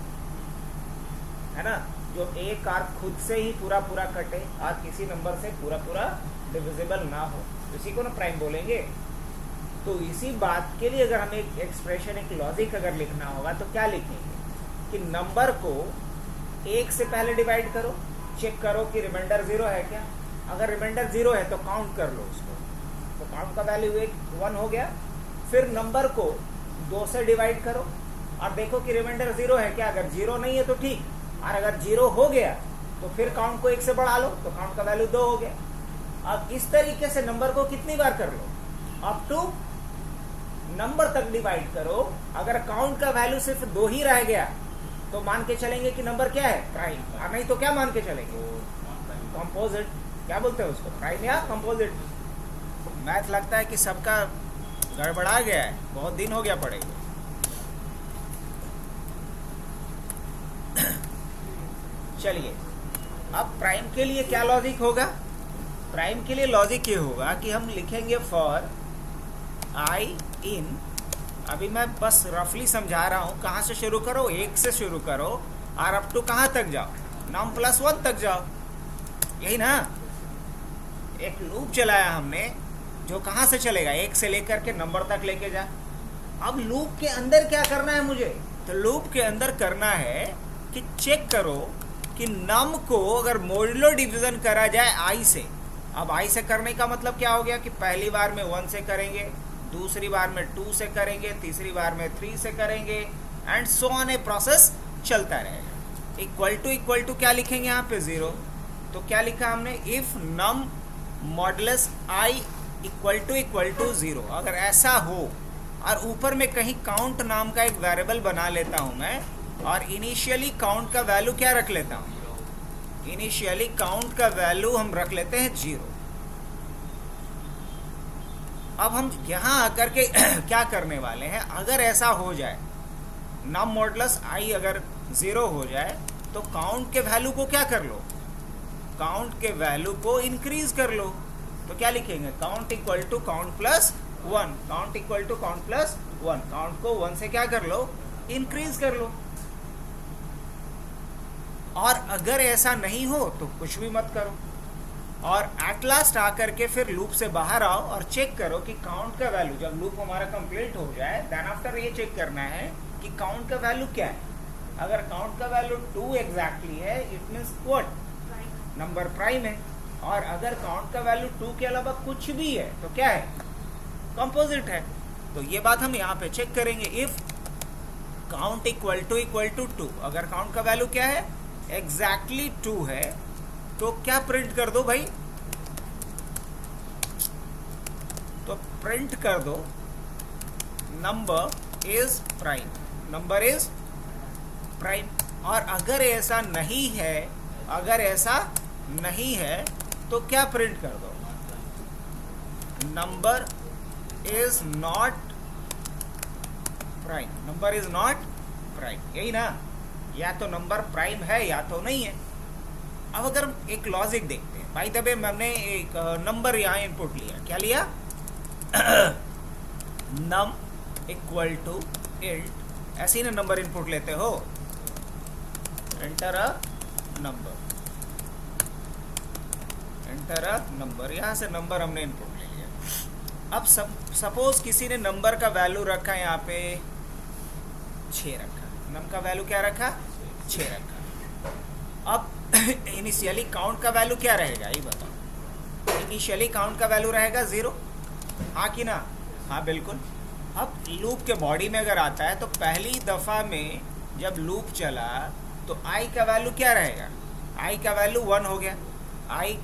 S1: है ना? जो एक आर्क खुद से ही पूरा पूरा कटे और किसी नंबर से पूरा पूरा डिविजिबल ना हो, इसी को ना प्राइम बोलेंगे. तो इसी बात के लिए अगर हमें एक एक्सप्रेशन, एक लॉजिक अगर लिखना होगा तो क्या लिखेंगे कि नंबर को 1 से पहले डिवाइड करो, चेक करो कि रिमाइंडर 0 है क्या. अगर रिमाइंडर 0 है तो काउंट कर लो उसको, तो काउंट का वैल्यू 1 हो गया. फिर नंबर को 2 से डिवाइड करो और देखो कि रिमाइंडर 0 है क्या. अगर 0 नहीं है तो ठीक, और अगर 0 हो गया तो फिर काउंट को 1 से बढ़ा लो, तो काउंट का वैल्यू 2 हो गया. अब इस तरीके से नंबर को कितनी बार कर लो? अप टू नंबर तक डिवाइड करो. अगर काउंट का वैल्यू सिर्फ 2 ही रह गया तो मान के चलेंगे कि नंबर क्या है? प्राइम. और नहीं तो क्या मान के चलेंगे? कंपोजिट. क्या बोलते हैं उसको? प्राइम या कंपोजिट. मैथ लगता है कि सबका गड़बड़ा गया है, बहुत दिन हो गया पड़ेगा. चलिए, अब प्राइम के लिए क्या लॉजिक होगा? प्राइम के लिए लॉजिक ये होगा कि हम लिखेंगे फॉर i इन, अभी मैं बस रफली समझा रहा हूँ, कहाँ से शुरू करो? 1 से शुरू करो और अप टू कहाँ तक जाओ? नम प्लस 1 तक जाओ. यही ना, एक लूप चलाया हमने जो कहाँ से चलेगा? 1 से लेकर के नंबर तक लेके जा. अब लूप के अंदर क्या करना है मुझे? तो लूप के अंदर करना है कि चेक करो कि नम को अगर मॉडुलो डिवीजन करा जाए i से. अब i से करने का मतलब क्या हो गया कि पहली बार में 1 से करेंगे, दूसरी बार में 2 से करेंगे, तीसरी बार में 3 से करेंगे, and so on a process चलता रहेगा. इक्वल टू क्या लिखेंगे यहाँ पे? 0. तो क्या लिखा हमने? If num modulus i equal to 0. अगर ऐसा हो और ऊपर में कहीं काउंट नाम का एक वेरिएबल बना लेता हूँ मैं, और इनिशियली काउंट का वैल्यू क्या रख लेता हूँ? इनिशियली काउंट का वैल्यू हम रख लेते हैं 0. अब हम यहाँ आकर के क्या करने वाले हैं? अगर ऐसा हो जाए, नम मॉडुलस i अगर 0 हो जाए, तो काउंट के वैल्यू को क्या कर लो? काउंट के वैल्यू को इंक्रीज कर लो. तो क्या लिखेंगे? Count equal to count plus 1. Count equal to count plus 1. Count को 1 से क्या कर लो? इंक्रीज कर लो. और अगर ऐसा नहीं हो तो कुछ भी मत करो, और एट लास्ट आकर के फिर लूप से बाहर आओ और चेक करो कि काउंट का वैल्यू, जब लूप हमारा कंप्लीट हो जाए, देन आफ्टर ये चेक करना है कि काउंट का वैल्यू क्या है. अगर काउंट का वैल्यू 2 एग्जैक्टली है, it means what? Number prime है. और अगर काउंट का वैल्यू 2 के अलावा कुछ भी है तो क्या है? कंपोजिट है. तो ये बात हम यहाँ पे चेक करेंगे. इफ काउंट इक्वल टू 2, अगर काउंट का वैल्यू क्या है? एग्जैक्टली 2 है, तो क्या प्रिंट कर दो भाई? तो प्रिंट कर दो number is prime. Number is prime. और अगर ऐसा नहीं है, अगर ऐसा नहीं है तो क्या प्रिंट कर दो? Number is not prime. Number is not prime. यही ना? या तो नंबर प्राइम है या तो नहीं है। अब अगर एक लॉजिक देखते हैं, बाय द वे हमने एक नंबर यहाँ इनपुट लिया, क्या लिया? नम इक्वल टू इंट, ऐसे ही ना नंबर इनपुट लेते हो, enter a number, enter a number, यहाँ से नंबर हमने इनपुट ले लिया। अब सपोज किसी ने नंबर का वैल्यू रखा यहाँ पे 6 रखा, नम का वैल्यू क्या रखा? 6 रखा। अब इनिशियली काउंट का वैल्यू क्या रहेगा ये बताओ? इनिशियली काउंट का वैल्यू रहेगा 0, हाँ कि ना? हाँ बिल्कुल। अब लूप के बॉडी में अगर आता है तो पहली दफ़ा में जब लूप चला तो आई का वैल्यू क्या रहेगा? आई का वैल्यू 1 हो गया, आई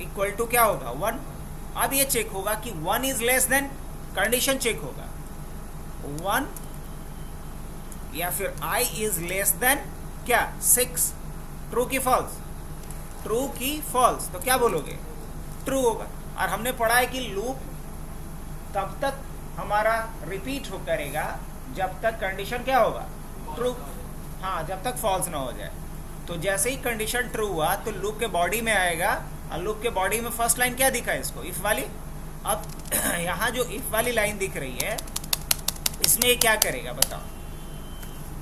S1: इक्वल टू क्या होगा? 1। अब ये चेक होगा कि 1 is less than, condition check होगा 1 या फिर आई इज लेस देन क्या? 6। ट्रू की फॉल्स? ट्रू की फॉल्स, तो क्या बोलोगे? ट्रू होगा। और हमने पढ़ा है कि लूप तब तक हमारा रिपीट हो करेगा जब तक कंडीशन क्या होगा? ट्रू। हाँ, जब तक फॉल्स ना हो जाए। तो जैसे ही कंडीशन ट्रू हुआ तो लूप के बॉडी में आएगा, और लूप के बॉडी में फर्स्ट लाइन क्या दिखा है इसको? इफ वाली। अब यहाँ जो इफ वाली लाइन दिख रही है, इसमें ये क्या करेगा बताओ?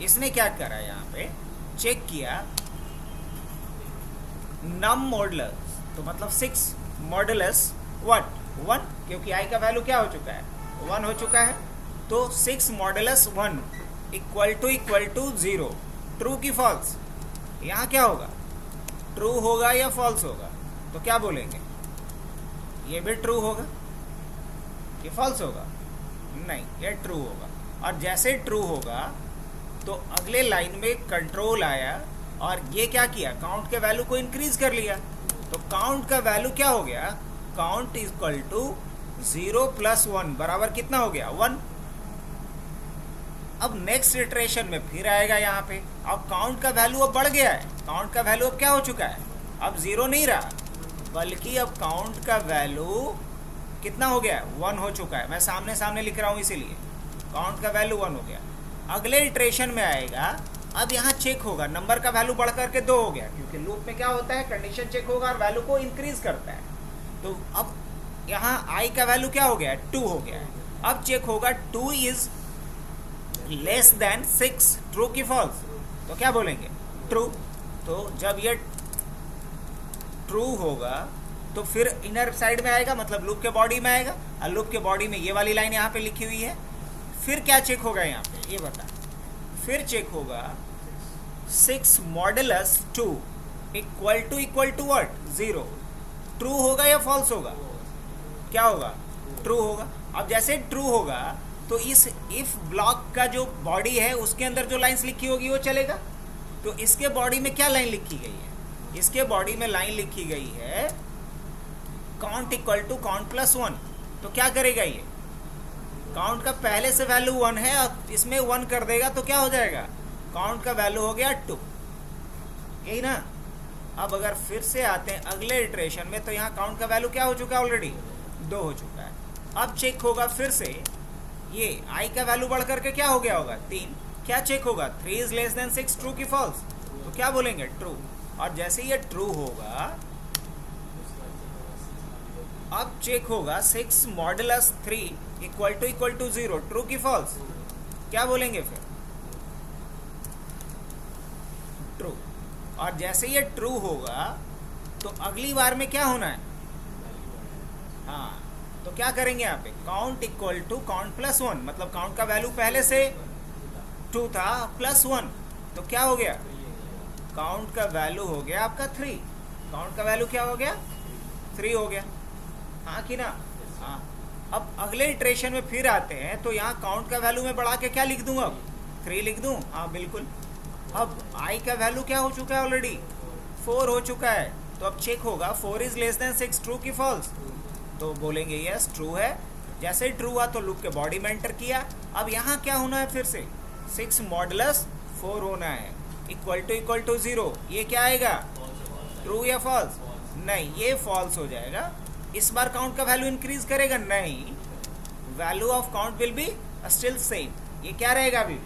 S1: इसने क्या करा? यहाँ पे चेक किया नम मॉडुलस, तो मतलब 6 मॉडुलस व्हाट? 1, क्योंकि आई का वैल्यू क्या हो चुका है? 1 हो चुका है। तो 6 मॉडुलस 1 इक्वल टू 0। ट्रू की फॉल्स? यहाँ क्या होगा? ट्रू होगा या फॉल्स होगा? तो क्या बोलेंगे? ये भी ट्रू होगा कि फॉल्स होगा? नहीं, ये ट्रू होगा। और जैसे ट्रू होगा तो अगले लाइन में कंट्रोल आया और ये क्या किया? काउंट के वैल्यू को इंक्रीज कर लिया। तो काउंट का वैल्यू क्या हो गया? काउंट इक्वल टू 0 + 1 बराबर कितना हो गया? 1। अब नेक्स्ट इटरेशन में फिर आएगा यहाँ पे, अब काउंट का वैल्यू अब बढ़ गया है। काउंट का वैल्यू अब क्या हो चुका है? अब 0 नहीं रहा, बल्कि अब काउंट का वैल्यू कितना हो गया? 1 हो चुका है। मैं सामने सामने लिख रहा हूँ इसीलिए काउंट का वैल्यू 1 हो गया। अगले इटरेशन में आएगा, अब यहाँ चेक होगा, नंबर का वैल्यू बढ़ करके 2 हो गया, क्योंकि लूप में क्या होता है? कंडीशन चेक होगा और वैल्यू को इंक्रीज करता है। तो अब यहाँ आई का वैल्यू क्या हो गया? 2 हो गया है। अब चेक होगा 2 इज लेस देन 6। ट्रू की फॉल्स? तो क्या बोलेंगे? ट्रू। तो जब ये ट्रू होगा तो फिर इनर साइड में आएगा, मतलब लूप के बॉडी में आएगा, और लूप के बॉडी में ये वाली लाइन यहाँ पे लिखी हुई है। फिर क्या चेक होगा यहाँ पे? ये बता। फिर चेक होगा 6 modulus 2 equal to what? 0। True होगा या फॉल्स होगा? क्या होगा? ट्रू होगा। अब जैसे ट्रू होगा तो इस इफ ब्लॉक का जो बॉडी है उसके अंदर जो लाइंस लिखी होगी वो चलेगा। तो इसके बॉडी में क्या लाइन लिखी गई है? इसके बॉडी में लाइन लिखी गई है count equal to count plus 1। तो क्या करेगा ये? काउंट का पहले से वैल्यू 1 है और इसमें 1 कर देगा तो क्या हो जाएगा? काउंट का वैल्यू हो गया 2। यही ना? अब अगर फिर से आते हैं अगले इटरेशन में तो यहाँ काउंट का वैल्यू क्या हो चुका है? ऑलरेडी 2 हो चुका है। अब चेक होगा फिर से, ये आई का वैल्यू बढ़ करके क्या हो गया होगा? 3। क्या चेक होगा? 3 इज लेस देन 6। ट्रू की फॉल्स? तो क्या बोलेंगे? ट्रू। और जैसे ये ट्रू होगा अब चेक होगा 6 मॉडुलस 3 इक्वल टू 0। ट्रू की फॉल्स? क्या बोलेंगे फिर? ट्रू। और जैसे ये ट्रू होगा तो अगली बार में क्या होना है? हाँ, तो क्या करेंगे यहाँ पे? Count equal to count plus 1, मतलब काउंट का वैल्यू पहले से 2 था प्लस 1, तो क्या हो गया? काउंट का वैल्यू हो गया आपका 3। काउंट का वैल्यू क्या हो गया? 3 हो गया। हाँ कि ना? हाँ। अब अगले इटरेशन में फिर आते हैं तो यहाँ काउंट का वैल्यू में बढ़ा के क्या लिख दूँ? अब 3 लिख दूँ? हाँ बिल्कुल। अब आई का वैल्यू क्या हो चुका है? ऑलरेडी 4 हो चुका है। तो अब चेक होगा 4 इज लेस देन 6। ट्रू की फॉल्स? तो बोलेंगे यस ट्रू है। जैसे ही ट्रू हुआ तो लूप के बॉडी में एंटर किया। अब यहाँ क्या होना है? फिर से 6 मॉडुलस 4 होना है इक्वल टू 0। ये क्या आएगा? ट्रू या फॉल्स? नहीं, ये फॉल्स हो जाएगा। इस बार काउंट का वैल्यू इंक्रीज करेगा? नहीं, value of count will be still same. ये क्या रहेगा? अभी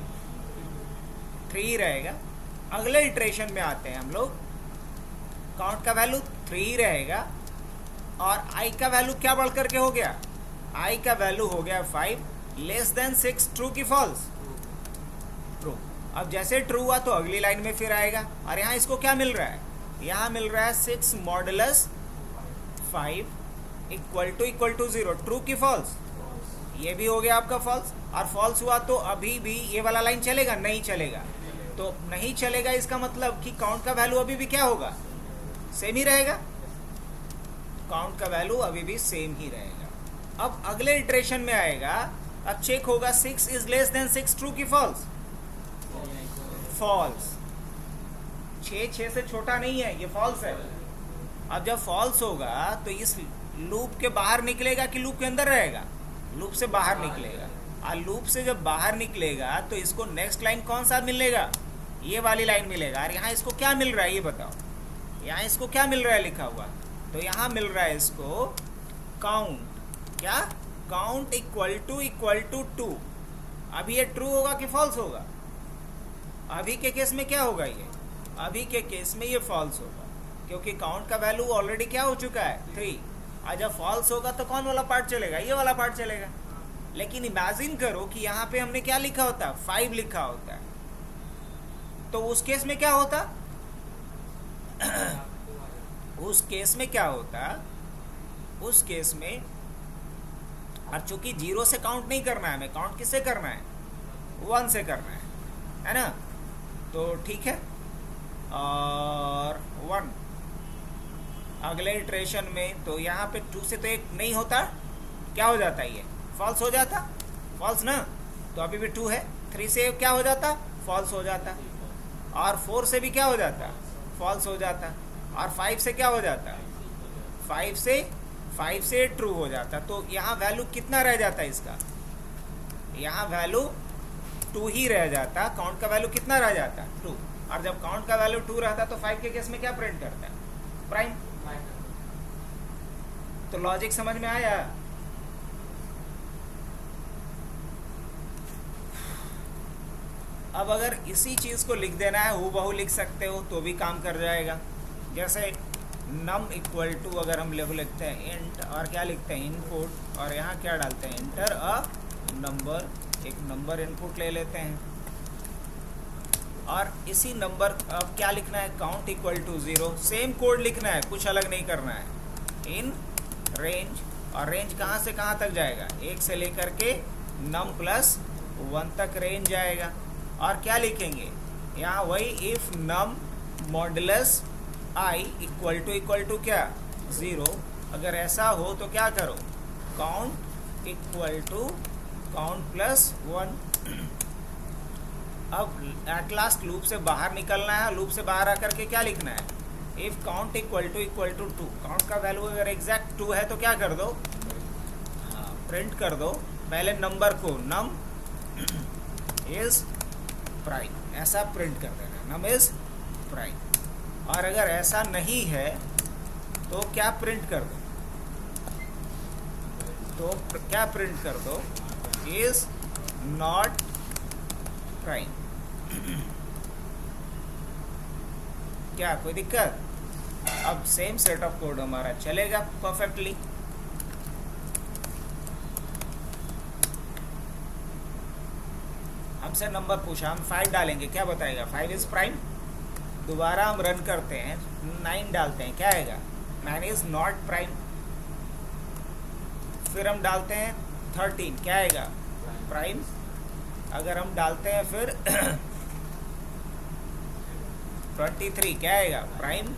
S1: 3 रहेगा। अगले इटरेशन में आते हैं हम लोग। काउंट का वैल्यू 3 रहेगा और आई का वैल्यू क्या बढ़ करके हो गया, आई का वैल्यू हो गया 5 लेस देन 6। ट्रू की फॉल्स? ट्रू। अब जैसे ट्रू हुआ तो अगली लाइन में फिर आएगा और यहाँ इसको क्या मिल रहा है, यहाँ मिल रहा है 6 मॉडुलस 5 इक्वल टू 0। ट्रू की फॉल्स? ये भी हो गया आपका फॉल्स। और फॉल्स हुआ तो अभी भी ये वाला लाइन चलेगा? नहीं चलेगा। तो नहीं चलेगा इसका मतलब कि काउंट का वैल्यू अभी भी क्या होगा, सेम ही रहेगा। काउंट का वैल्यू अभी भी सेम ही रहेगा। अब अगले इटरेशन में आएगा, अब चेक होगा 6 इज लेस देन 6। ट्रू की फॉल्स? फॉल्स। 6 से छोटा नहीं है, ये फॉल्स है। अब जब फॉल्स होगा तो इस लूप के बाहर निकलेगा कि लूप के अंदर रहेगा? लूप से बाहर निकलेगा। और लूप से जब बाहर निकलेगा तो इसको नेक्स्ट लाइन कौन सा मिलेगा, ये वाली लाइन मिलेगा। और यहाँ इसको क्या मिल रहा है ये बताओ, यहाँ इसको क्या मिल रहा है लिखा हुआ, तो यहाँ मिल रहा है इसको काउंट। क्या? Count equal to 2। अभी ये ट्रू होगा कि फॉल्स होगा? अभी के केस में क्या होगा, ये अभी के केस में ये फॉल्स होगा क्योंकि काउंट का वैल्यू ऑलरेडी क्या हो चुका है, 3। और जब फॉल्स होगा तो कौन वाला पार्ट चलेगा, ये वाला पार्ट चलेगा। लेकिन इमेजिन करो कि यहाँ पे हमने क्या लिखा होता, 5 लिखा होता है, तो उस केस में क्या होता उस केस में क्या होता, उस केस में और चूंकि 0 से काउंट नहीं करना है हमें, काउंट किससे करना है, 1 से करना है ना। तो ठीक है, और 1 अगले इटरेशन में, तो यहाँ पे 2 से तो एक नहीं होता, क्या हो जाता है, ये फॉल्स हो जाता, फॉल्स ना। तो अभी भी 2 है। 3 से क्या हो जाता, फॉल्स हो जाता। और 4 से भी क्या हो जाता, फॉल्स हो जाता। और 5 से क्या हो जाता, 5 से ट्रू हो जाता। तो यहाँ वैल्यू कितना रह जाता है इसका, यहाँ वैल्यू 2 ही रह जाता। काउंट का वैल्यू कितना रह जाता, 2। और जब काउंट का वैल्यू 2 रहता तो 5 के केस में क्या प्रिंट करता है, प्राइम। तो लॉजिक समझ में आया? अब अगर इसी चीज को लिख देना है, हूबहू लिख सकते हो तो भी काम कर जाएगा। जैसे नम इक्वल टू, अगर हम लिखते हैं इंट, और क्या लिखते हैं, इनपुट, और यहाँ क्या डालते हैं, इंटर अ नंबर, एक नंबर इनपुट ले लेते हैं। और इसी नंबर अब क्या लिखना है, count equal to 0। Same code लिखना है, कुछ अलग नहीं करना है। इन रेंज, और रेंज कहाँ से कहाँ तक जाएगा, 1 से लेकर के नम प्लस 1 तक रेंज जाएगा। और क्या लिखेंगे यहाँ, वही if num modulus i equal to क्या, 0। अगर ऐसा हो तो क्या करो, count equal to count plus 1। अब एट लास्ट लूप से बाहर निकलना है। लूप से बाहर आकर के क्या लिखना है, इफ काउंट इक्वल टू 2। काउंट का वैल्यू अगर एग्जैक्ट 2 है तो क्या कर दो, हाँ, प्रिंट कर दो पहले नंबर को, नम इज प्राइम, ऐसा प्रिंट कर देना, नम इज प्राइम। और अगर ऐसा नहीं है तो क्या प्रिंट कर दो, तो क्या प्रिंट कर दो, इज नॉट प्राइम। क्या कोई दिक्कत? अब सेम सेट ऑफ कोड हमारा चलेगा परफेक्टली। हमसे नंबर पूछा, हम 5 डालेंगे, क्या बताएगा, 5 इज प्राइम। दोबारा हम रन करते हैं, 9 डालते हैं, क्या आएगा, 9 इज नॉट प्राइम। फिर हम डालते हैं 13, क्या आएगा, प्राइम। अगर हम डालते हैं फिर 23, क्या आएगा, प्राइम।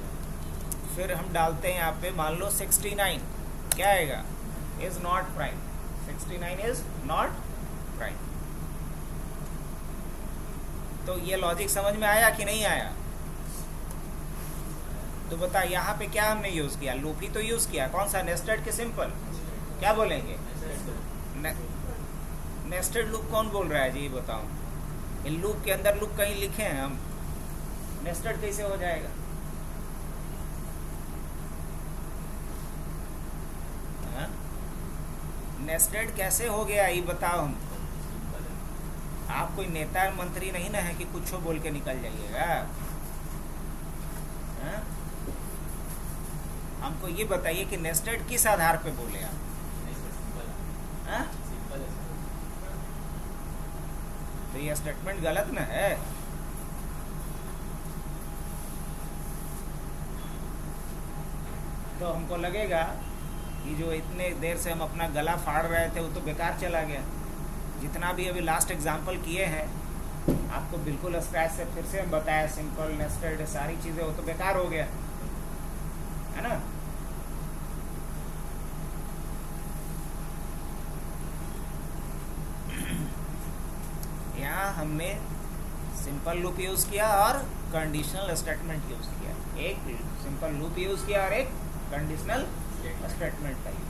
S1: फिर हम डालते हैं यहाँ पे मान लो 69, क्या आएगा, is not prime. 69 is not prime. तो ये लॉजिक समझ में आया कि नहीं आया? तो बता, यहाँ पे क्या हमने यूज किया, लूप ही तो यूज किया। कौन सा, नेस्टेड के सिंपल, क्या बोलेंगे, नेस्टेड लूप कौन बोल रहा है जी, बताओ। इन लूप के अंदर लूप कहीं लिखे हैं हम, नेस्टेड कैसे हो जाएगा? नेस्टेड कैसे हो गया ये बताओ हमको। आप कोई नेता मंत्री नहीं ना है कि कुछ बोल के निकल जाइएगा। हाँ? हमको ये बताइए कि नेस्टेड किस आधार पे बोले आप?
S2: नहीं सर, सिंपल है।
S1: हाँ?
S2: सिंपल है सर।
S1: तो ये स्टेटमेंट गलत ना है। तो हमको लगेगा कि जो इतने देर से हम अपना गला फाड़ रहे थे वो तो बेकार चला गया। जितना भी अभी लास्ट एग्जाम्पल किए हैं आपको बिल्कुल स्क्रैच से फिर से हम बताया, सिंपल नेस्टेड सारी चीज़ें, वो तो बेकार हो गया है ना। यहाँ हमने सिंपल लूप यूज़ किया और कंडीशनल स्टेटमेंट यूज़ किया। एक सिंपल लूप यूज़ किया और एक कंडीशनल स्टेटमेंट का यूज़।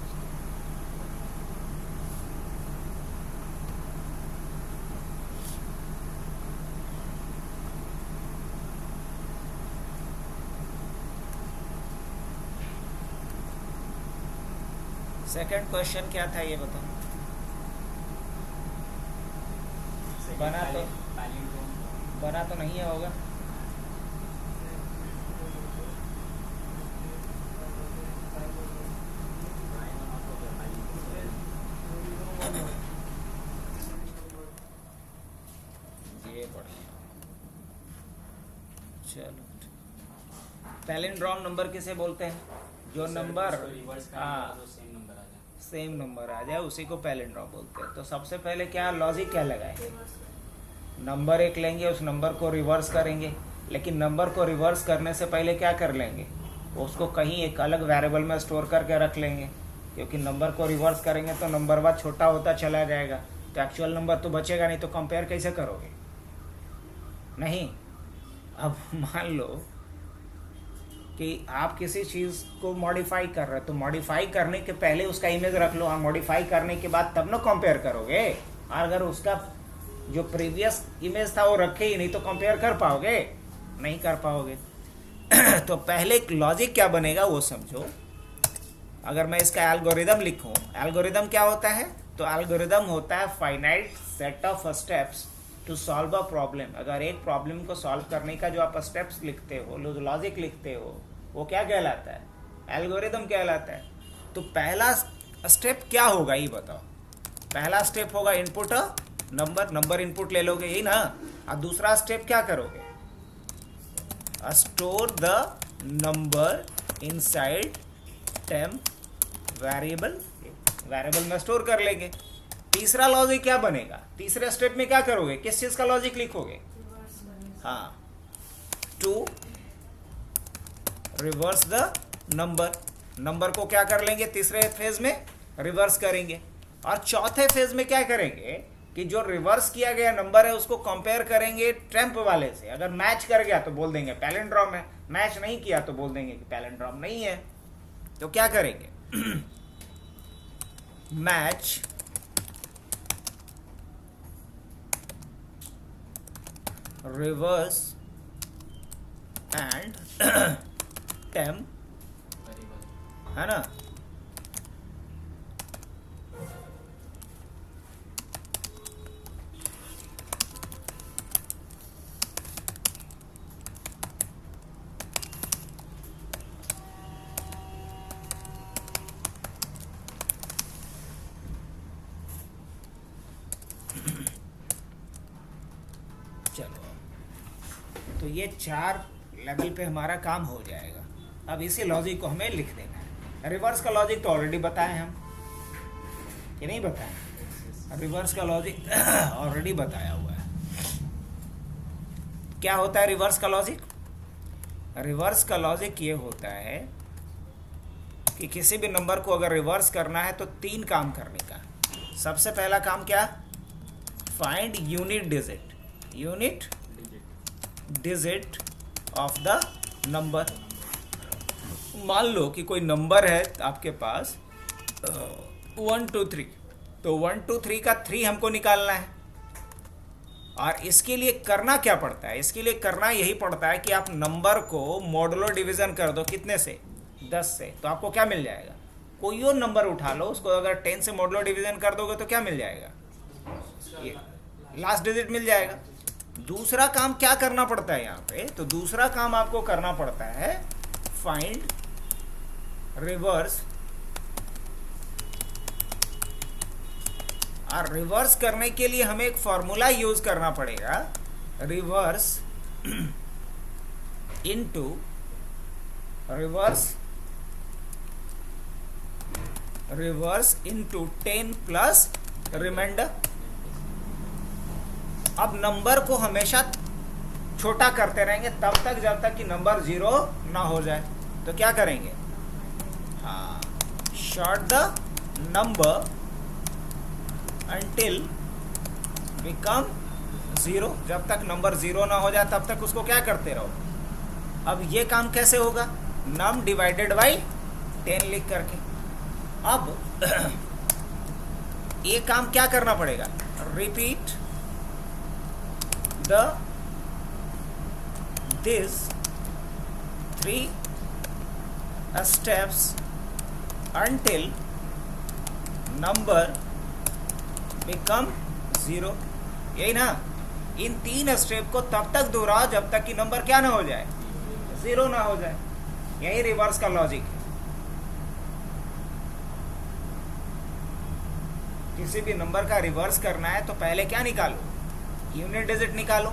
S1: सेकंड क्वेश्चन क्या था ये बताओ। बना तो बना तो नहीं है होगा। ये बढ़िया। चलो, पैलिंड्रोम नंबर किसे बोलते हैं? जो नंबर सेम नंबर आ जाए उसी को पैलिंड्रोम बोलते हैं। तो सबसे पहले क्या लॉजिक क्या लगाए? नंबर एक लेंगे, उस नंबर को रिवर्स करेंगे, लेकिन नंबर को रिवर्स करने से पहले क्या कर लेंगे? उसको कहीं एक अलग वेरिएबल में स्टोर करके रख लेंगे, क्योंकि नंबर को रिवर्स करेंगे तो नंबर बाद छोटा होता चला जाएगा, तो एक्चुअल नंबर तो बचेगा नहीं, तो कंपेयर कैसे करोगे? नहीं। अब मान लो कि आप किसी चीज़ को मॉडिफाई कर रहे हो, तो मॉडिफाई करने के पहले उसका इमेज रख लो, हाँ, मॉडिफाई करने के बाद तब ना कंपेयर करोगे। और अगर उसका जो प्रीवियस इमेज था वो रखे ही नहीं तो कंपेयर कर पाओगे? नहीं कर पाओगे। तो पहले एक लॉजिक क्या बनेगा वो समझो। अगर मैं इसका एल्गोरिदम लिखूं, एल्गोरिदम क्या होता है? तो एल्गोरिदम होता है finite set of steps to solve a problem. अगर एक प्रॉब्लम को सॉल्व करने का जो आप स्टेप्स लिखते हो, लॉजिक लिखते हो, वो क्या कहलाता है? एल्गोरिदम कहलाता है। तो पहला स्टेप क्या होगा ये बताओ। पहला स्टेप होगा इनपुट नंबर इनपुट ले लोगे, यही ना। और दूसरा स्टेप क्या करोगे? Store the number inside temp variable में स्टोर कर लेंगे। तीसरा लॉजिक क्या बनेगा? तीसरे स्टेप में क्या करोगे? किस चीज का लॉजिक लिखोगे? हाँ, टू रिवर्स द नंबर को क्या कर लेंगे? तीसरे फेज में रिवर्स करेंगे। और चौथे फेज में क्या करेंगे कि जो रिवर्स किया गया नंबर है उसको कंपेयर करेंगे टेम्प वाले से। अगर मैच कर गया तो बोल देंगे पैलिंड्रोम है, मैच नहीं किया तो बोल देंगे कि पैलिंड्रोम नहीं है। तो क्या करेंगे? मैच रिवर्स एंड टेम्प, है ना। चलो, तो ये 4 लेवल पे हमारा काम हो जाएगा। अब इसी लॉजिक को हमें लिख देना है। रिवर्स का लॉजिक तो ऑलरेडी बताए हम कि नहीं बताए? रिवर्स का लॉजिक ऑलरेडी बताया हुआ है। क्या होता है रिवर्स का लॉजिक? रिवर्स का लॉजिक ये होता है कि किसी भी नंबर को अगर रिवर्स करना है तो 3 काम करने का। सबसे पहला काम क्या? Find unit digit of the number. मान लो कि कोई नंबर है आपके पास 1 2 3, तो 1 2 3 का 3 हमको निकालना है। और इसके लिए करना क्या पड़ता है? इसके लिए करना यही पड़ता है कि आप नंबर को मॉडुलो डिवीजन कर दो। कितने से? 10 से। तो आपको क्या मिल जाएगा? कोई और नंबर उठा लो, उसको अगर 10 से मॉडुलो डिवीजन कर दोगे तो क्या मिल जाएगा? ये लास्ट डिजिट मिल जाएगा। दूसरा काम क्या करना पड़ता है यहाँ पे, तो दूसरा काम आपको करना पड़ता है फाइंड रिवर्स। और रिवर्स करने के लिए हमें एक फॉर्मूला यूज करना पड़ेगा, reverse into reverse into 10 plus remainder. अब नंबर को हमेशा छोटा करते रहेंगे तब तक जब तक कि नंबर 0 ना हो जाए। तो क्या करेंगे, हाँ, short the number until become 0। जब तक नंबर 0 ना हो जाए तब तक उसको क्या करते रहो। अब ये काम कैसे होगा, num डिवाइडेड बाई 10 लिख करके। अब ये काम क्या करना पड़ेगा, repeat this 3 steps until number become 0। यही ना, इन 3 स्टेप को तब तक दोहराओ जब तक कि नंबर क्या ना हो जाए, 0 ना हो जाए। यही रिवर्स का लॉजिक है। किसी भी नंबर का रिवर्स करना है तो पहले क्या निकालो, यूनिट डिजिट निकालो,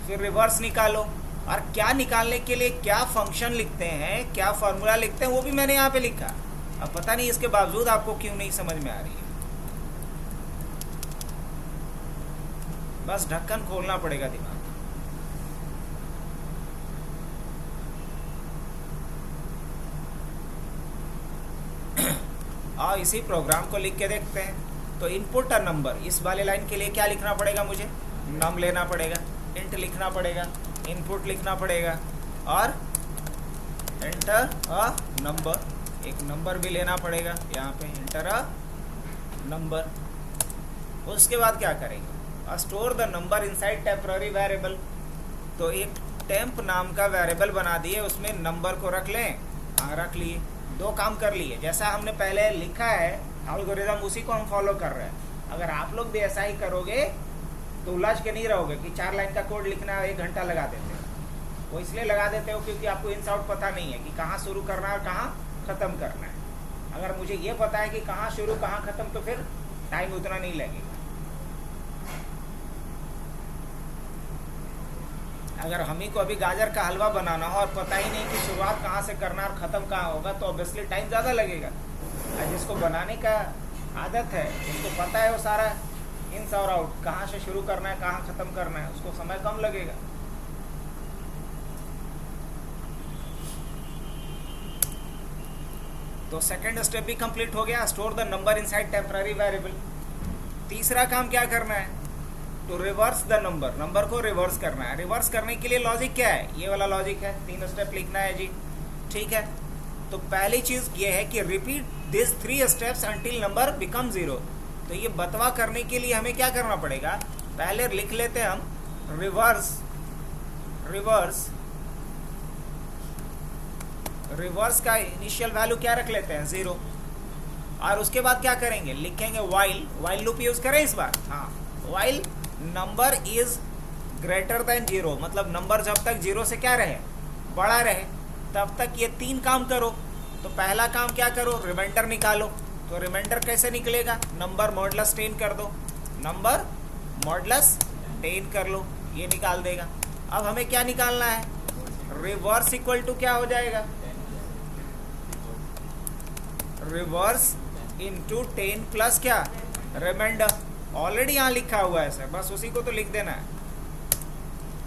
S1: फिर रिवर्स निकालो। और क्या निकालने के लिए क्या फंक्शन लिखते हैं, क्या फॉर्मूला लिखते हैं, वो भी मैंने यहाँ पे लिखा। अब पता नहीं इसके बावजूद आपको क्यों नहीं समझ में आ रही है। बस ढक्कन खोलना पड़ेगा दिमाग। और इसी प्रोग्राम को लिख के देखते हैं। तो इनपुट अ नंबर, इस वाले लाइन के लिए क्या लिखना पड़ेगा, मुझे नम लेना पड़ेगा, इंट लिखना पड़ेगा, इनपुट लिखना पड़ेगा और एंटर अ नंबर। एक नंबर भी लेना पड़ेगा यहाँ पे, एंटर अ नंबर। उसके बाद क्या करेंगे, store the number inside temporary variable. तो एक टेम्प नाम का वेरिएबल बना दिए, उसमें नंबर को रख लें। हाँ, रख लिए, 2 काम कर लिए। जैसा हमने पहले लिखा है एल्गोरिथम, उसी को हम फॉलो कर रहे हैं। अगर आप लोग भी ऐसा ही करोगे तो उलझ के नहीं रहोगे कि 4 लाइन का कोड लिखना है 1 घंटा लगा देते हो। वो इसलिए लगा देते हो क्योंकि आपको इन्स आउट पता नहीं है कि कहाँ शुरू करना है और कहाँ ख़त्म करना है। अगर मुझे ये पता है कि कहाँ शुरू कहाँ ख़त्म तो फिर टाइम उतना नहीं लगेगा। अगर हम ही को अभी गाजर का हलवा बनाना हो और पता ही नहीं कि शुरुआत कहाँ से करना और ख़त्म कहाँ होगा तो ऑब्वियसली टाइम ज़्यादा लगेगा। और जिसको बनाने का आदत है, जिसको पता है वो सारा इन्स और आउट, कहाँ से शुरू करना है कहाँ ख़त्म करना है, उसको समय कम लगेगा। तो सेकंड स्टेप भी कंप्लीट हो गया, store the number inside temporary variable. तीसरा काम क्या करना है, तो रिवर्स द नंबर, नंबर को रिवर्स करना है। रिवर्स करने के लिए लॉजिक क्या है, ये वाला लॉजिक है, 3 स्टेप लिखना है जी, ठीक है। तो पहली चीज़ ये है कि repeat this 3 steps until number become 0। तो ये बतवा करने के लिए हमें क्या करना पड़ेगा, पहले लिख लेते हैं हम रिवर्स का इनिशियल वैल्यू क्या रख लेते हैं, 0। और उसके बाद क्या करेंगे, लिखेंगे वाइल लूप यूज करें इस बार। हाँ, while number is greater then 0, मतलब नंबर जब तक 0 से क्या रहे, बड़ा रहे, तब तक ये 3 काम करो। तो पहला काम क्या करो, रिमाइंडर निकालो। तो रिमाइंडर कैसे निकलेगा, नंबर मॉडुलस 10 कर दो, नंबर मॉडुलस 10 कर लो, ये निकाल देगा। अब हमें क्या निकालना है, रिवर्स इक्वल टू क्या हो जाएगा, रिवर्स इंटू 10 प्लस क्या, रिमाइंडर। ऑलरेडी यहाँ लिखा हुआ है सर, बस उसी को तो लिख देना है।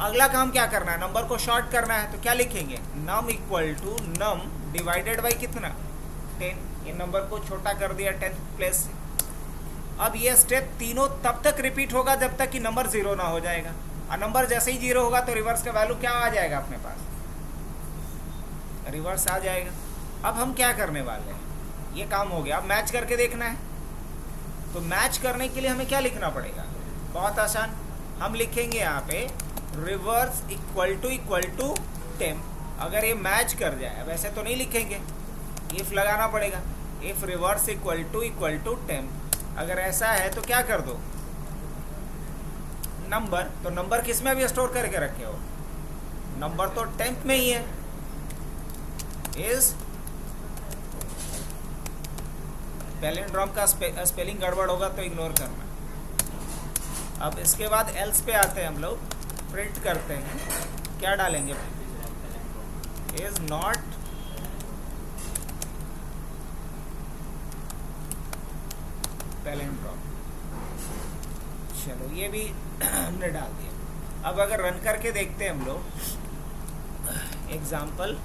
S1: अगला काम क्या करना है, नंबर को शॉर्ट करना है। तो क्या लिखेंगे, num equal to num divided by कितना, 10। ये नंबर को छोटा कर दिया 10 प्लेस से। अब ये स्टेप तीनों तब तक रिपीट होगा जब तक कि नंबर 0 ना हो जाएगा। और नंबर जैसे ही 0 होगा तो रिवर्स का वैल्यू क्या आ जाएगा अपने पास, रिवर्स आ जाएगा। अब हम क्या करने वाले हैं, ये काम हो गया। अब मैच करके देखना है। तो मैच करने के लिए हमें क्या लिखना पड़ेगा, बहुत आसान, हम लिखेंगे यहाँ पे रिवर्स इक्वल टू टेम्प। अगर ये मैच कर जाए, वैसे तो नहीं लिखेंगे, इफ लगाना पड़ेगा, if reverse equal to temp. अगर ऐसा है तो क्या कर दो, नंबर, तो नंबर किस में भी स्टोर करके रखे हो? नंबर तो टेम्प में ही है। इज पैलिंड्रोम का स्पेलिंग गड़बड़ होगा तो इग्नोर करना। अब इसके बाद एल्स पे आते हैं हम लोग, प्रिंट करते हैं, क्या डालेंगे? Is not palindrome. चलो ये भी हमने डाल दिया। अब अगर रन करके देखते हैं हम लोग, एग्जाम्पल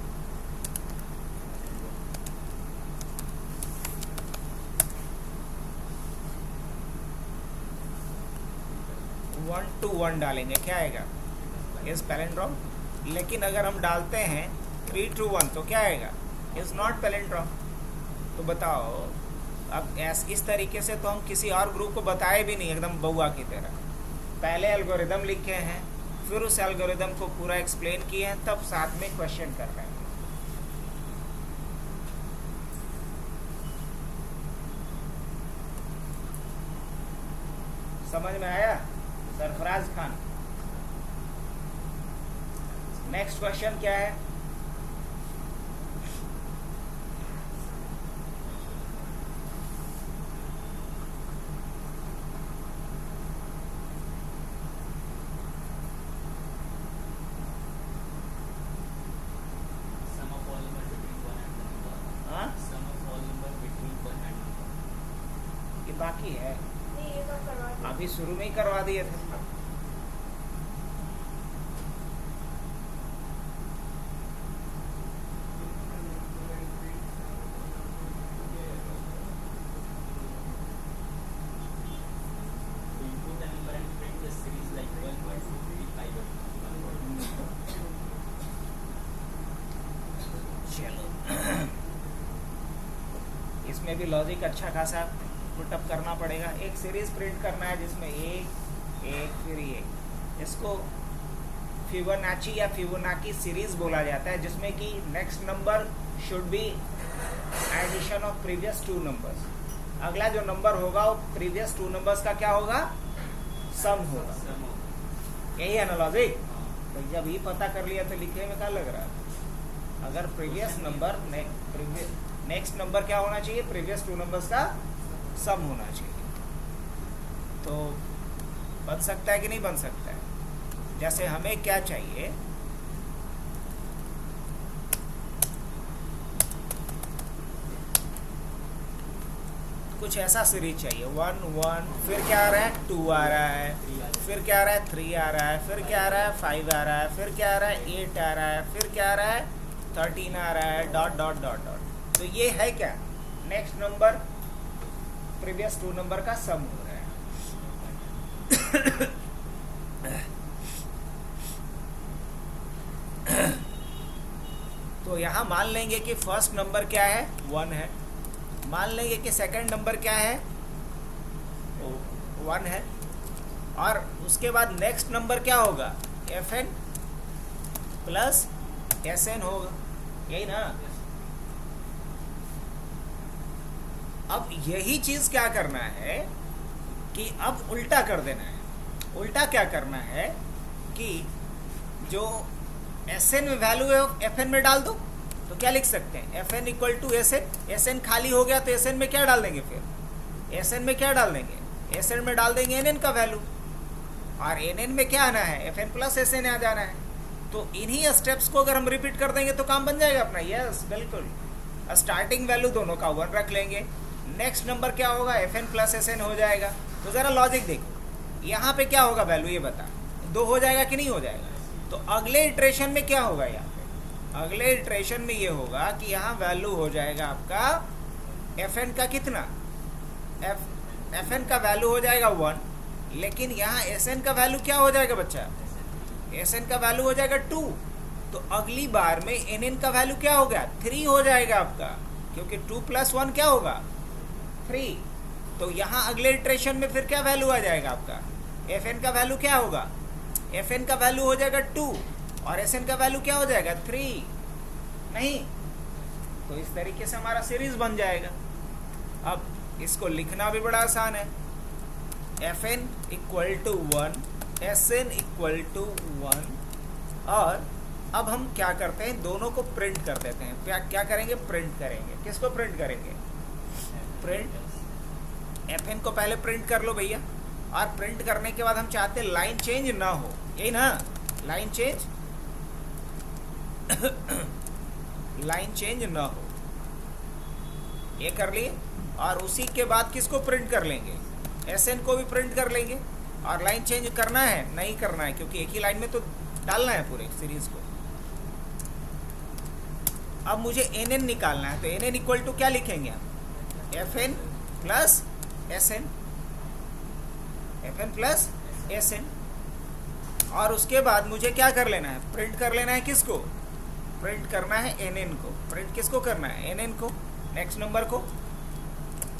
S1: वन टू वन डालेंगे, क्या आएगा? Is palindrome. लेकिन अगर हम डालते हैं 3 to 1 तो क्या आएगा? Is not palindrome. तो बताओ, अब इस तरीके से तो हम किसी और ग्रुप को बताए भी नहीं, एकदम बउआ की तरह। पहले एल्गोरिदम लिखे हैं, फिर उस एल्गोरिदम को पूरा एक्सप्लेन किए हैं, तब साथ में क्वेश्चन कर रहे हैं। समझ में आया सरफराज खान? नेक्स्ट क्वेश्चन क्या है?
S2: Sum of all numbers between 1 and number.
S1: हाँ,
S2: Sum of all numbers between 1 and number.
S1: ये बाकी है,
S3: नहीं ये तो करवा दिया।
S1: अभी शुरू में ही करवा दिए थे।
S2: To include the number and print the series like 1, 1, 2, 3, 5, 1, 1.
S1: चलो इसमें भी लॉजिक अच्छा खासा पुटअप करना पड़ेगा। एक सीरीज प्रिंट करना है जिसमें एक एक फिर एक, इसको फिबोनाची या फिबोनाकी सीरीज बोला जाता है, जिसमें कि next number should be addition of previous 2 numbers. अगला जो नंबर होगा वो प्रीवियस 2 नंबर्स का क्या होगा? सम होगा।
S2: Sum of.
S1: यही है ना लॉजिक?
S2: हाँ.
S1: तो जब ये पता कर लिया तो लिखने में क्या लग रहा है? अगर प्रीवियस नंबर नेक्स्ट नंबर क्या होना चाहिए? प्रीवियस 2 नंबर्स का सम होना चाहिए। तो बन सकता है कि नहीं बन सकता है? जैसे हमें क्या चाहिए, कुछ ऐसा सीरीज चाहिए 1 1, फिर क्या आ रहा है? 2 आ रहा है, फिर क्या आ रहा है? 3 आ रहा है, फिर क्या आ रहा है? 5 आ रहा है, फिर क्या आ रहा है? 8 आ रहा है, फिर क्या आ रहा है? 13 आ रहा है, डॉट डॉट डॉट डॉट। तो ये है क्या? नेक्स्ट नंबर प्रीवियस 2 नंबर का सम हो रहा है। तो यहाँ मान लेंगे कि फर्स्ट नंबर क्या है? 1 है। मान लेंगे कि सेकंड नंबर क्या है? 1 है। और उसके बाद नेक्स्ट नंबर क्या होगा? fn प्लस sn होगा, यही ना? अब यही चीज क्या करना है कि अब उल्टा कर देना है। उल्टा क्या करना है कि जो Sn में वैल्यू है Fn में डाल दो। तो क्या लिख सकते हैं? Fn equal to Sn। Sn खाली हो गया तो Sn में क्या डाल देंगे? फिर Sn में क्या डाल देंगे? Sn में डाल देंगे Nn का वैल्यू, और Nn में क्या आना है? Fn प्लस Sn आ जाना है। तो इन्हीं स्टेप्स को अगर हम रिपीट कर देंगे तो काम बन जाएगा अपना। यस बिल्कुल। स्टार्टिंग वैल्यू दोनों का 1 रख लेंगे, नेक्स्ट नंबर क्या होगा? Fn प्लस Sn हो जाएगा। तो ज़रा लॉजिक देखो, यहाँ पे क्या होगा वैल्यू? ये बता, 2 हो जाएगा कि नहीं हो जाएगा? तो अगले इटरेशन में क्या होगा? यहाँ पे अगले इटरेशन में ये होगा कि यहाँ वैल्यू हो जाएगा आपका Fn का कितना? Fn का वैल्यू हो जाएगा 1, लेकिन यहाँ Sn का वैल्यू क्या हो जाएगा बच्चा? Sn का वैल्यू हो जाएगा 2। तो अगली बार में Nn का वैल्यू क्या हो गया? 3 हो जाएगा आपका, क्योंकि 2 प्लस 1 क्या होगा? 3। तो यहाँ अगले इटरेशन में फिर क्या वैल्यू आ जाएगा आपका? Fn का वैल्यू क्या होगा? Fn का वैल्यू हो जाएगा 2, और Sn का वैल्यू क्या हो जाएगा? 3। नहीं, तो इस तरीके से हमारा सीरीज बन जाएगा। अब इसको लिखना भी बड़ा आसान है। Fn equal to 1 Sn equal to 1, और अब हम क्या करते हैं, दोनों को प्रिंट कर देते हैं। क्या करेंगे, प्रिंट करेंगे। किसको प्रिंट करेंगे, प्रिंट Fn को पहले प्रिंट कर लो भैया, और प्रिंट करने के बाद हम चाहते हैं लाइन चेंज ना हो, यही ना, लाइन चेंज लाइन चेंज ना हो, ये कर लिए। और उसी के बाद किसको प्रिंट कर लेंगे, Sn को भी प्रिंट कर लेंगे। और लाइन चेंज करना है, नहीं करना है, क्योंकि एक ही लाइन में तो डालना है पूरे सीरीज को। अब मुझे Nn निकालना है, तो Nn इक्वल टू क्या लिखेंगे हम, Fn plus Sn, Fn plus Sn। और उसके बाद मुझे क्या कर लेना है, प्रिंट कर लेना है। किसको प्रिंट करना है, Nn को। प्रिंट किसको करना है, Nn को, नेक्स्ट नंबर को।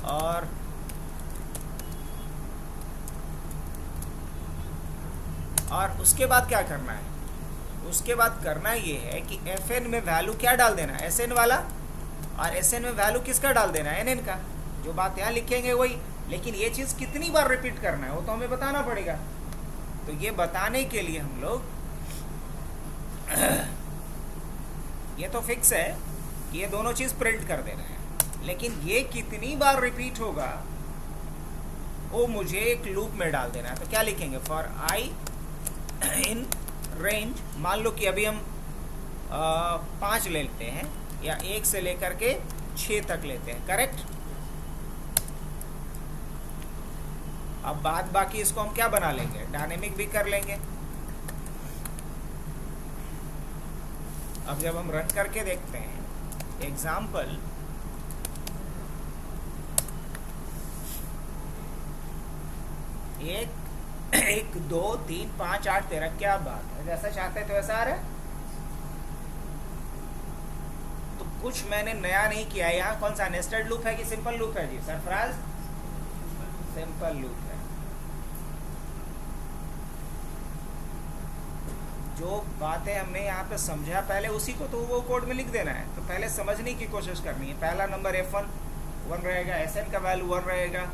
S1: और उसके बाद क्या करना है, उसके बाद करना ये है कि Fn में वैल्यू क्या डाल देना है, Sn वाला, और Sn में वैल्यू किसका डाल देना है, Nn का। जो बात यहाँ लिखेंगे वही, लेकिन ये चीज़ कितनी बार रिपीट करना है वो तो हमें बताना पड़ेगा। तो ये बताने के लिए हम लोग ये तो फिक्स है कि ये दोनों चीज़ प्रिंट कर देना है, लेकिन ये कितनी बार रिपीट होगा वो मुझे एक लूप में डाल देना है। तो क्या लिखेंगे, फॉर आई इन रेंज, मान लो कि अभी हम 5 लेते हैं, या 1 से लेकर के 6 तक लेते हैं, करेक्ट। अब बाद बाकी इसको हम क्या बना लेंगे, डायनेमिक भी कर लेंगे। अब जब हम रन करके देखते हैं, एग्जाम्पल 1 2 3 5 8 13, क्या बात है, जैसा चाहते हैं तो वैसा आ रहा है। तो कुछ मैंने नया नहीं किया है। यहाँ कौन सा नेस्टेड लूप है कि सिंपल लूप है जी सरफराज, सिंपल लूप है। जो बातें हमने यहाँ पे समझा पहले, उसी को तो वो कोड में लिख देना है। तो पहले समझने की कोशिश करनी है। पहला नंबर F1 1 रहेगा, Sn का वैल्यू 1 रहेगा,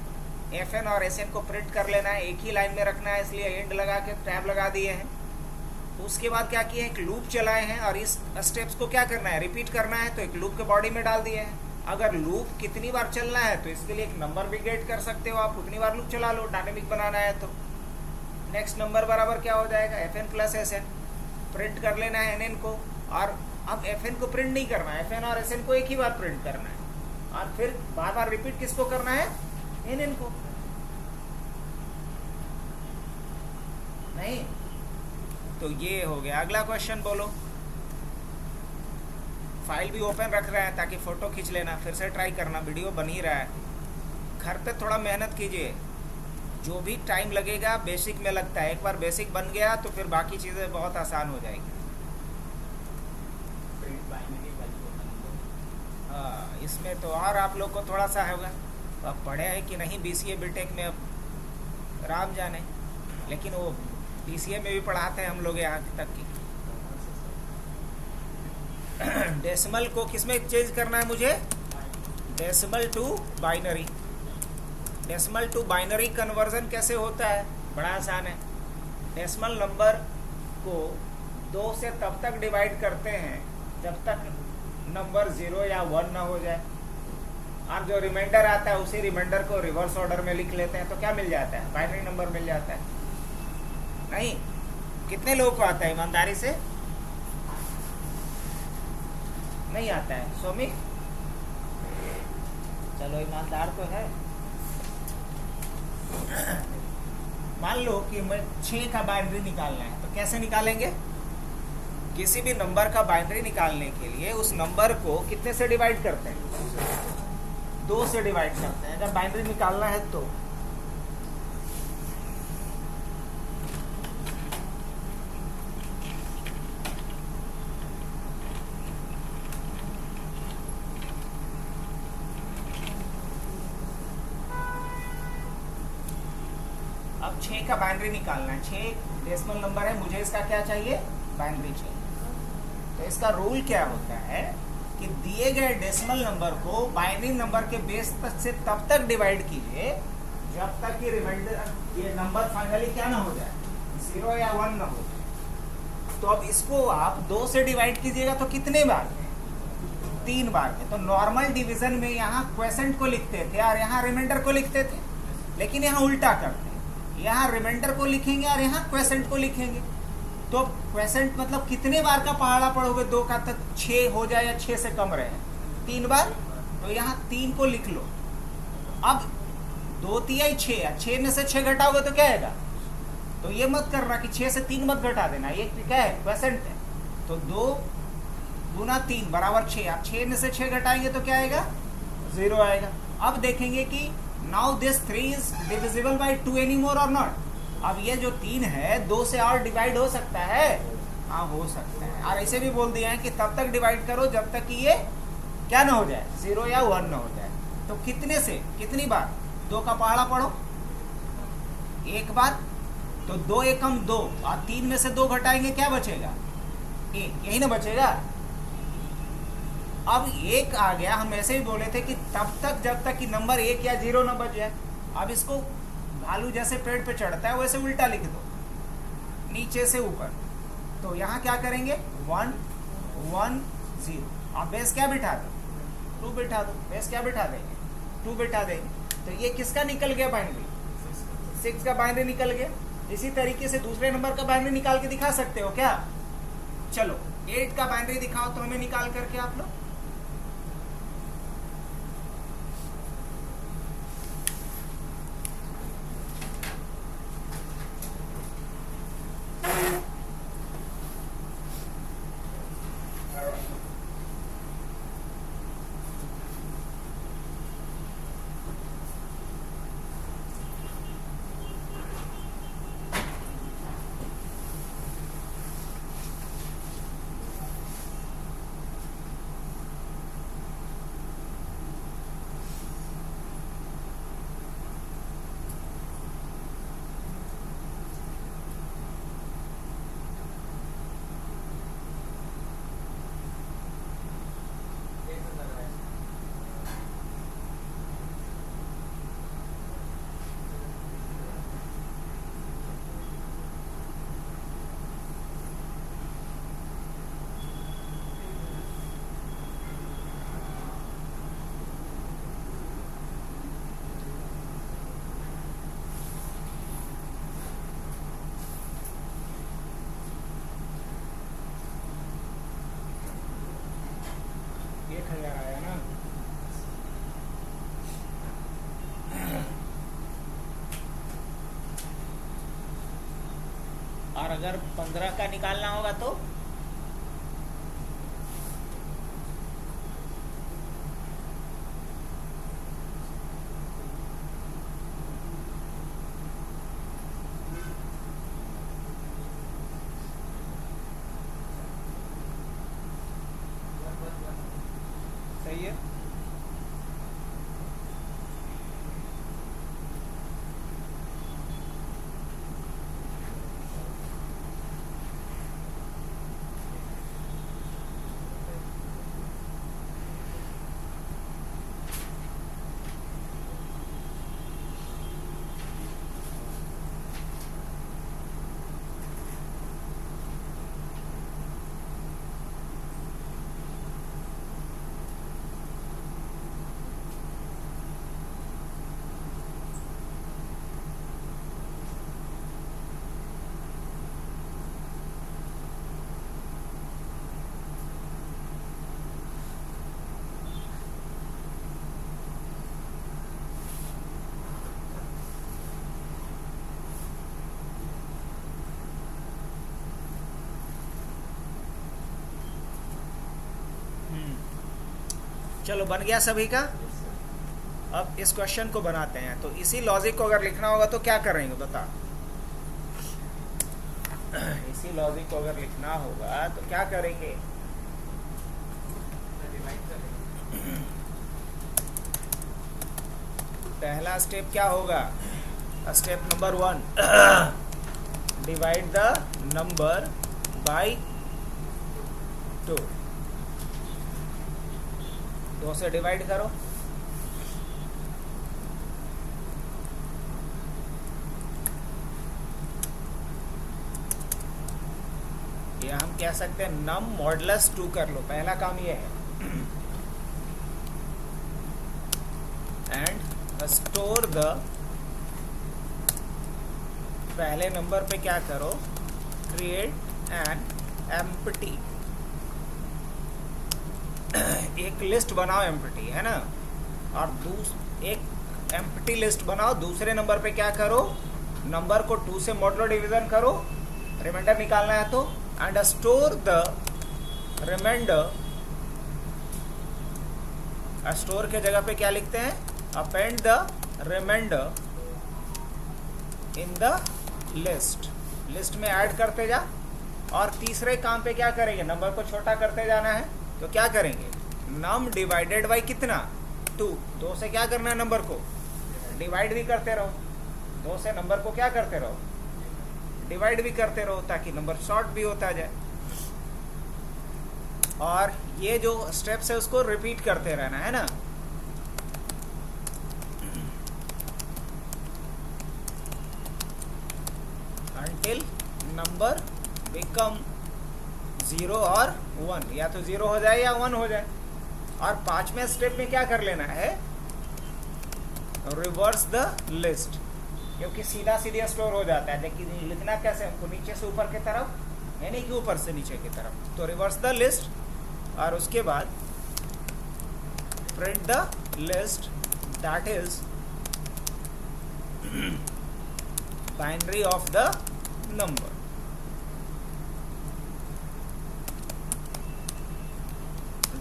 S1: Fn और Sn को प्रिंट कर लेना है, एक ही लाइन में रखना है, इसलिए एंड लगा के टैब लगा दिए हैं। उसके बाद क्या किए, एक लूप चलाए हैं, और इस स्टेप्स को क्या करना है, रिपीट करना है। तो एक लूप के बॉडी में डाल दिए हैं। अगर लूप कितनी बार चलना है तो इसके लिए एक नंबर भी गेट कर सकते हो आप, उतनी बार लूप चला लो, डायनेमिक बनाना है तो। नेक्स्ट नंबर बराबर क्या हो जाएगा, Fn प्लस Sn, प्रिंट कर लेना है Nn को। और अब Fn को प्रिंट नहीं करना है, Fn और Sn को एक ही बार प्रिंट करना है, और फिर बार बार रिपीट किसको करना है, Nn को। नहीं तो ये हो गया। अगला क्वेश्चन बोलो। फाइल भी ओपन रख रहे हैं ताकि फ़ोटो खींच लेना, फिर से ट्राई करना, वीडियो बन ही रहा है। घर पे थोड़ा मेहनत कीजिए, जो भी टाइम लगेगा बेसिक में लगता है। एक बार बेसिक बन गया तो फिर बाकी चीज़ें बहुत आसान हो जाएगी। हाँ, इसमें तो और आप लोग को थोड़ा सा होगा। तो अब पढ़े हैं कि नहीं BCA BTech में, अब राम जाने, लेकिन वो PCA में भी पढ़ाते हैं हम लोग यहाँ तक की। डेसिमल को किस में चेंज करना है मुझे, decimal to binary. Decimal to binary conversion कैसे होता है, बड़ा आसान है। डेसिमल नंबर को 2 से तब तक डिवाइड करते हैं जब तक नंबर 0 या 1 ना हो जाए, और जो रिमाइंडर आता है उसी रिमाइंडर को रिवर्स ऑर्डर में लिख लेते हैं, तो क्या मिल जाता है, बाइनरी नंबर मिल जाता है। नहीं, कितने लोगों को आता है ईमानदारी से, नहीं आता है सोमिक, चलो ईमानदार तो है। मान लो कि मैं 6 का बाइनरी निकालना है, तो कैसे निकालेंगे, किसी भी नंबर का बाइनरी निकालने के लिए उस नंबर को कितने से डिवाइड करते हैं, 2 से डिवाइड करते हैं अगर बाइनरी निकालना है तो। अब 6 का बाइनरी निकालना है, 6 डेसिमल नंबर है, मुझे इसका क्या चाहिए, बाइनरी चाहिए। तो इसका रूल क्या होता है कि दिए गए डेसिमल नंबर को बाइनरी नंबर के बेस तक से तब तक डिवाइड कीजिए जब तक कि रिमाइंडर ये नंबर फाइनली क्या ना हो जाए, 0 या 1 ना हो। तो अब इसको आप 2 से डिवाइड कीजिएगा तो कितने बार में? 3 बार में। तो नॉर्मल डिवीजन में यहाँ क्वेसेंट को लिखते थे और यहाँ रिमाइंडर को लिखते थे, लेकिन यहाँ उल्टा करते हैं, यहाँ रिमाइंडर को लिखेंगे और यहाँ क्वेसेंट को लिखेंगे। तो क्वेसेंट मतलब कितने बार का पहाड़ा पढ़ोगे 2 का, तक 6 हो जाए या 6 से कम रहे, 3 बार। तो यहाँ 3 को लिख लो। अब 2 तिहाई 6, 6 में से 6 घटाओगे तो क्या आएगा? तो ये मत करना कि 6 से 3 मत घटा देना, ये क्या है? क्वेसेंट है। तो 2 गुना 3 बराबर 6। आप 6 में से 6 घटाएंगे तो क्या आएगा? 0 आएगा। अब देखेंगे कि now this 3 is divisible by 2 any more और नॉट। अब ये जो 3 है 2 से और डिवाइड हो सकता है? हाँ, हो सकता है। और ऐसे भी बोल दिया है कि तब तक डिवाइड करो जब तक कि ये क्या ना हो जाए, 0 या 1 ना हो जाए। तो कितने से कितनी बार? 2 का पहाड़ा पढ़ो, 1 बार। तो 2 एकम 2 और 3 में से 2 घटाएंगे, क्या बचेगा? 1, यही ना बचेगा। अब 1 आ गया। हम ऐसे ही बोले थे कि तब तक जब तक कि नंबर 1 या 0 ना बच जाए। अब इसको भालू जैसे पेड़ पे चढ़ता है वैसे उल्टा लिख दो, नीचे से ऊपर। तो यहाँ क्या करेंगे? 1 1 0। अब बेस क्या बिठा दो? 2 बिठा दो। बेस क्या बिठा देंगे? 2 बिठा देंगे। तो ये किसका निकल गया बाइनरी? 6 का बाइनरी निकल गया। इसी तरीके से दूसरे नंबर का बाइनरी निकाल के दिखा सकते हो क्या? चलो 8 का बाइनरी दिखाओ तो हमें निकाल करके आप लोग। आया ना? और अगर 15 का निकालना होगा तो सही है। चलो बन गया सभी का। अब इस क्वेश्चन को बनाते हैं। तो इसी लॉजिक को अगर लिखना होगा तो क्या करेंगे बता? इसी लॉजिक को अगर लिखना होगा तो क्या करेंगे? पहला स्टेप क्या होगा? Step number 1, divide the number by 2। 2 से डिवाइड करो। या हम कह सकते हैं num मॉडुलस 2 कर लो, पहला काम ये है। एंड स्टोर द, पहले नंबर पे क्या करो, क्रिएट एन एम्प्टी, एक लिस्ट बनाओ एम्प्टी, है ना, और एक एम्प्टी लिस्ट बनाओ। दूसरे नंबर पे क्या करो, नंबर को 2 से मॉडुलो डिवीजन करो, रिमाइंडर निकालना है तो, and store the remainder, store के जगह पे क्या लिखते हैं, append the remainder in the list, list में ऐड करते जा। और तीसरे काम पे क्या करेंगे, नंबर को छोटा करते जाना है, तो क्या करेंगे, नम डिवाइडेड बाई कितना, 2, 2 से क्या करना है, नंबर को डिवाइड भी करते रहो, 2 से नंबर को क्या करते रहो, डिवाइड भी करते रहो, ताकि नंबर शॉर्ट भी होता जाए। और ये जो स्टेप्स है उसको रिपीट करते रहना है ना। until नंबर बिकम 0 और 1, या तो 0 हो जाए या 1 हो जाए। और 5वें स्टेप में क्या कर लेना है, रिवर्स द लिस्ट, क्योंकि सीधा सीधा स्टोर हो जाता है, लेकिन लिखना कैसे हमको, नीचे से ऊपर की तरफ, यानी कि ऊपर से नीचे की तरफ। तो रिवर्स द लिस्ट, और उसके बाद print the list that is binary of the number.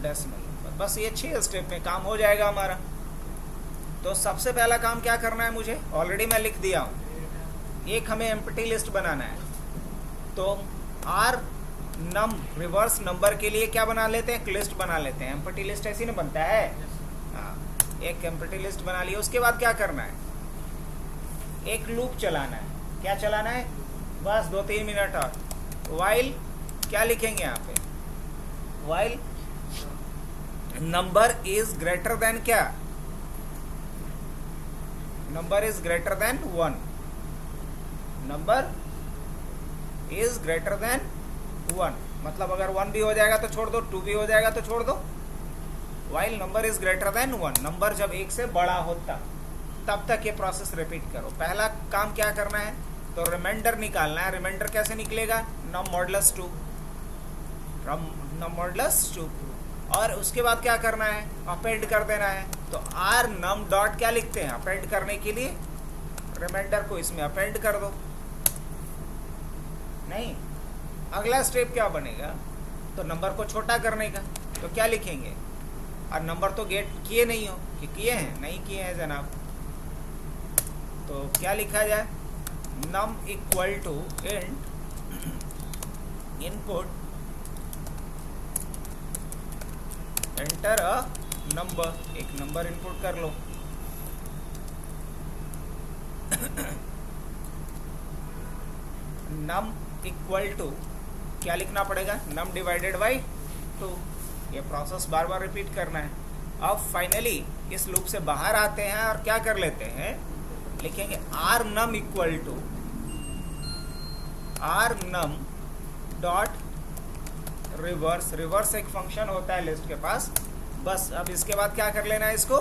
S1: Decimal number, बस ये 6 स्टेप में काम हो जाएगा हमारा। तो सबसे पहला काम क्या करना है मुझे, ऑलरेडी मैं लिख दिया हूं, एक हमें एम्प्टी लिस्ट बनाना है। तो आर नम रिवर्स नंबर के लिए क्या बना लेते हैं, एक लिस्ट बना लेते हैं। एम्प्टी लिस्ट ऐसी ना बनता है, हाँ, एक एम्प्टी लिस्ट बना लिया। उसके बाद क्या करना है, एक लूप चलाना है। क्या चलाना है, बस 2-3 मिनट और, वाइल क्या लिखेंगे यहाँ पे, while number is greater than क्या, number is greater than 1, number is greater than 1, मतलब अगर 1 भी हो जाएगा तो छोड़ दो, 2 भी हो जाएगा तो छोड़ दो। While number is greater than 1, number जब 1 से बड़ा होता तब तक ये प्रोसेस रिपीट करो। पहला काम क्या करना है, तो रिमाइंडर निकालना है। रिमाइंडर कैसे निकलेगा, नम मॉडुलस 2, नम मॉडुलस 2। और उसके बाद क्या करना है, अपेंड कर देना है। तो आर नम डॉट क्या लिखते हैं, अपेंड करने के लिए रिमाइंडर को इसमें अपेंड कर दो। नहीं, अगला स्टेप क्या बनेगा, तो नंबर को छोटा करने का। तो क्या लिखेंगे, और नंबर तो गेट किए नहीं हो, कि किए हैं, नहीं किए हैं जनाब, तो क्या लिखा जाए, num equal to int input enter a number, एक नंबर इनपुट कर लो। नम इक्वल टू क्या लिखना पड़ेगा, नम डिवाइडेड बाई 2। ये प्रोसेस बार बार रिपीट करना है। अब फाइनली इस लूप से बाहर आते हैं और क्या कर लेते हैं, लिखेंगे R num equal to R num dot reverse. Reverse एक फंक्शन होता है लिस्ट के पास। बस अब इसके बाद क्या कर लेना है, इसको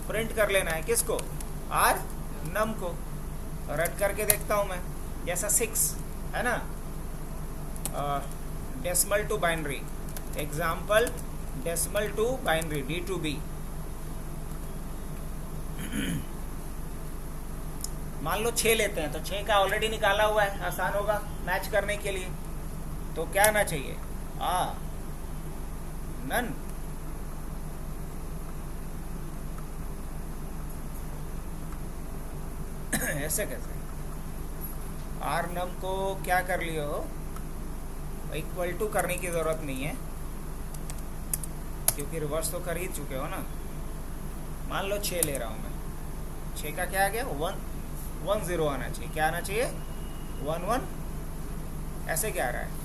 S1: प्रिंट कर लेना है। किसको, आर नम को। रन करके देखता हूं मैं, जैसा 6 है ना, decimal to binary, example decimal to binary D2B। मान लो 6 लेते हैं, तो 6 का ऑलरेडी निकाला हुआ है, आसान होगा मैच करने के लिए। तो क्या आना चाहिए, नन। ऐसे कैसे, आर नम को क्या कर लियो हो, इक्वल टू करने की जरूरत नहीं है, क्योंकि रिवर्स तो कर ही चुके हो ना। मान लो 6 ले रहा हूं मैं, 6 का क्या आ गया, 110 आना चाहिए। क्या आना चाहिए, 11। ऐसे क्या आ रहा है,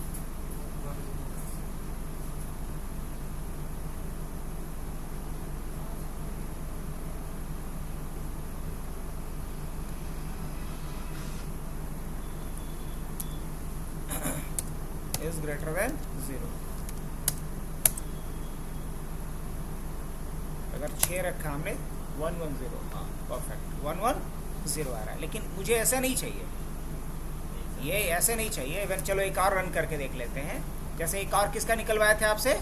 S1: इज ग्रेटर देन 0। अगर 6 रखा हमने 110, हाँ परफेक्ट 110 आ रहा है, लेकिन मुझे ऐसा नहीं चाहिए, ये ऐसे नहीं चाहिए। इवन चलो एक और रन करके देख लेते हैं। जैसे एक और किसका निकलवाया थे आपसे,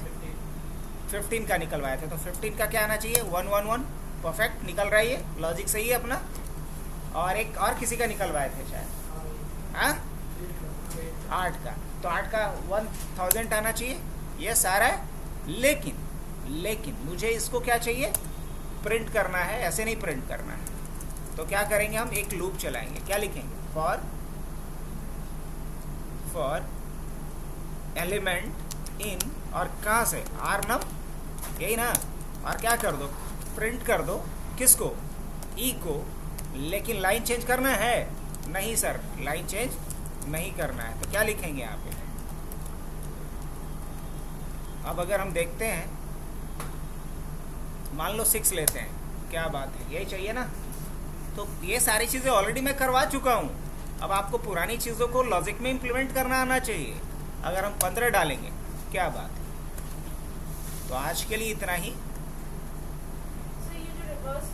S1: 15 का निकलवाया था, तो 15 का क्या आना चाहिए 111, परफेक्ट निकल रहा है, ये लॉजिक सही है अपना। और एक और किसी का निकलवाए थे शायद, हाँ 8 का, तो 8 का 1000 आना चाहिए, ये सारा है। लेकिन मुझे इसको क्या चाहिए, प्रिंट करना है, ऐसे नहीं प्रिंट करना है। तो क्या करेंगे हम, एक लूप चलाएंगे। क्या लिखेंगे, फॉर एलिमेंट इन, और कहाँ से, आर नम, यही ना, और क्या कर दो, प्रिंट कर दो किसको, ई को। लेकिन लाइन चेंज करना है, नहीं सर लाइन चेंज नहीं करना है। तो क्या लिखेंगे यहाँ पे, अब अगर हम देखते हैं, मान लो 6 लेते हैं, क्या बात है, यही चाहिए ना। तो ये सारी चीज़ें ऑलरेडी मैं करवा चुका हूँ, अब आपको पुरानी चीज़ों को लॉजिक में इम्प्लीमेंट करना आना चाहिए। अगर हम 15 डालेंगे, क्या बात है। तो आज के लिए इतना ही।
S3: So ये जो reverse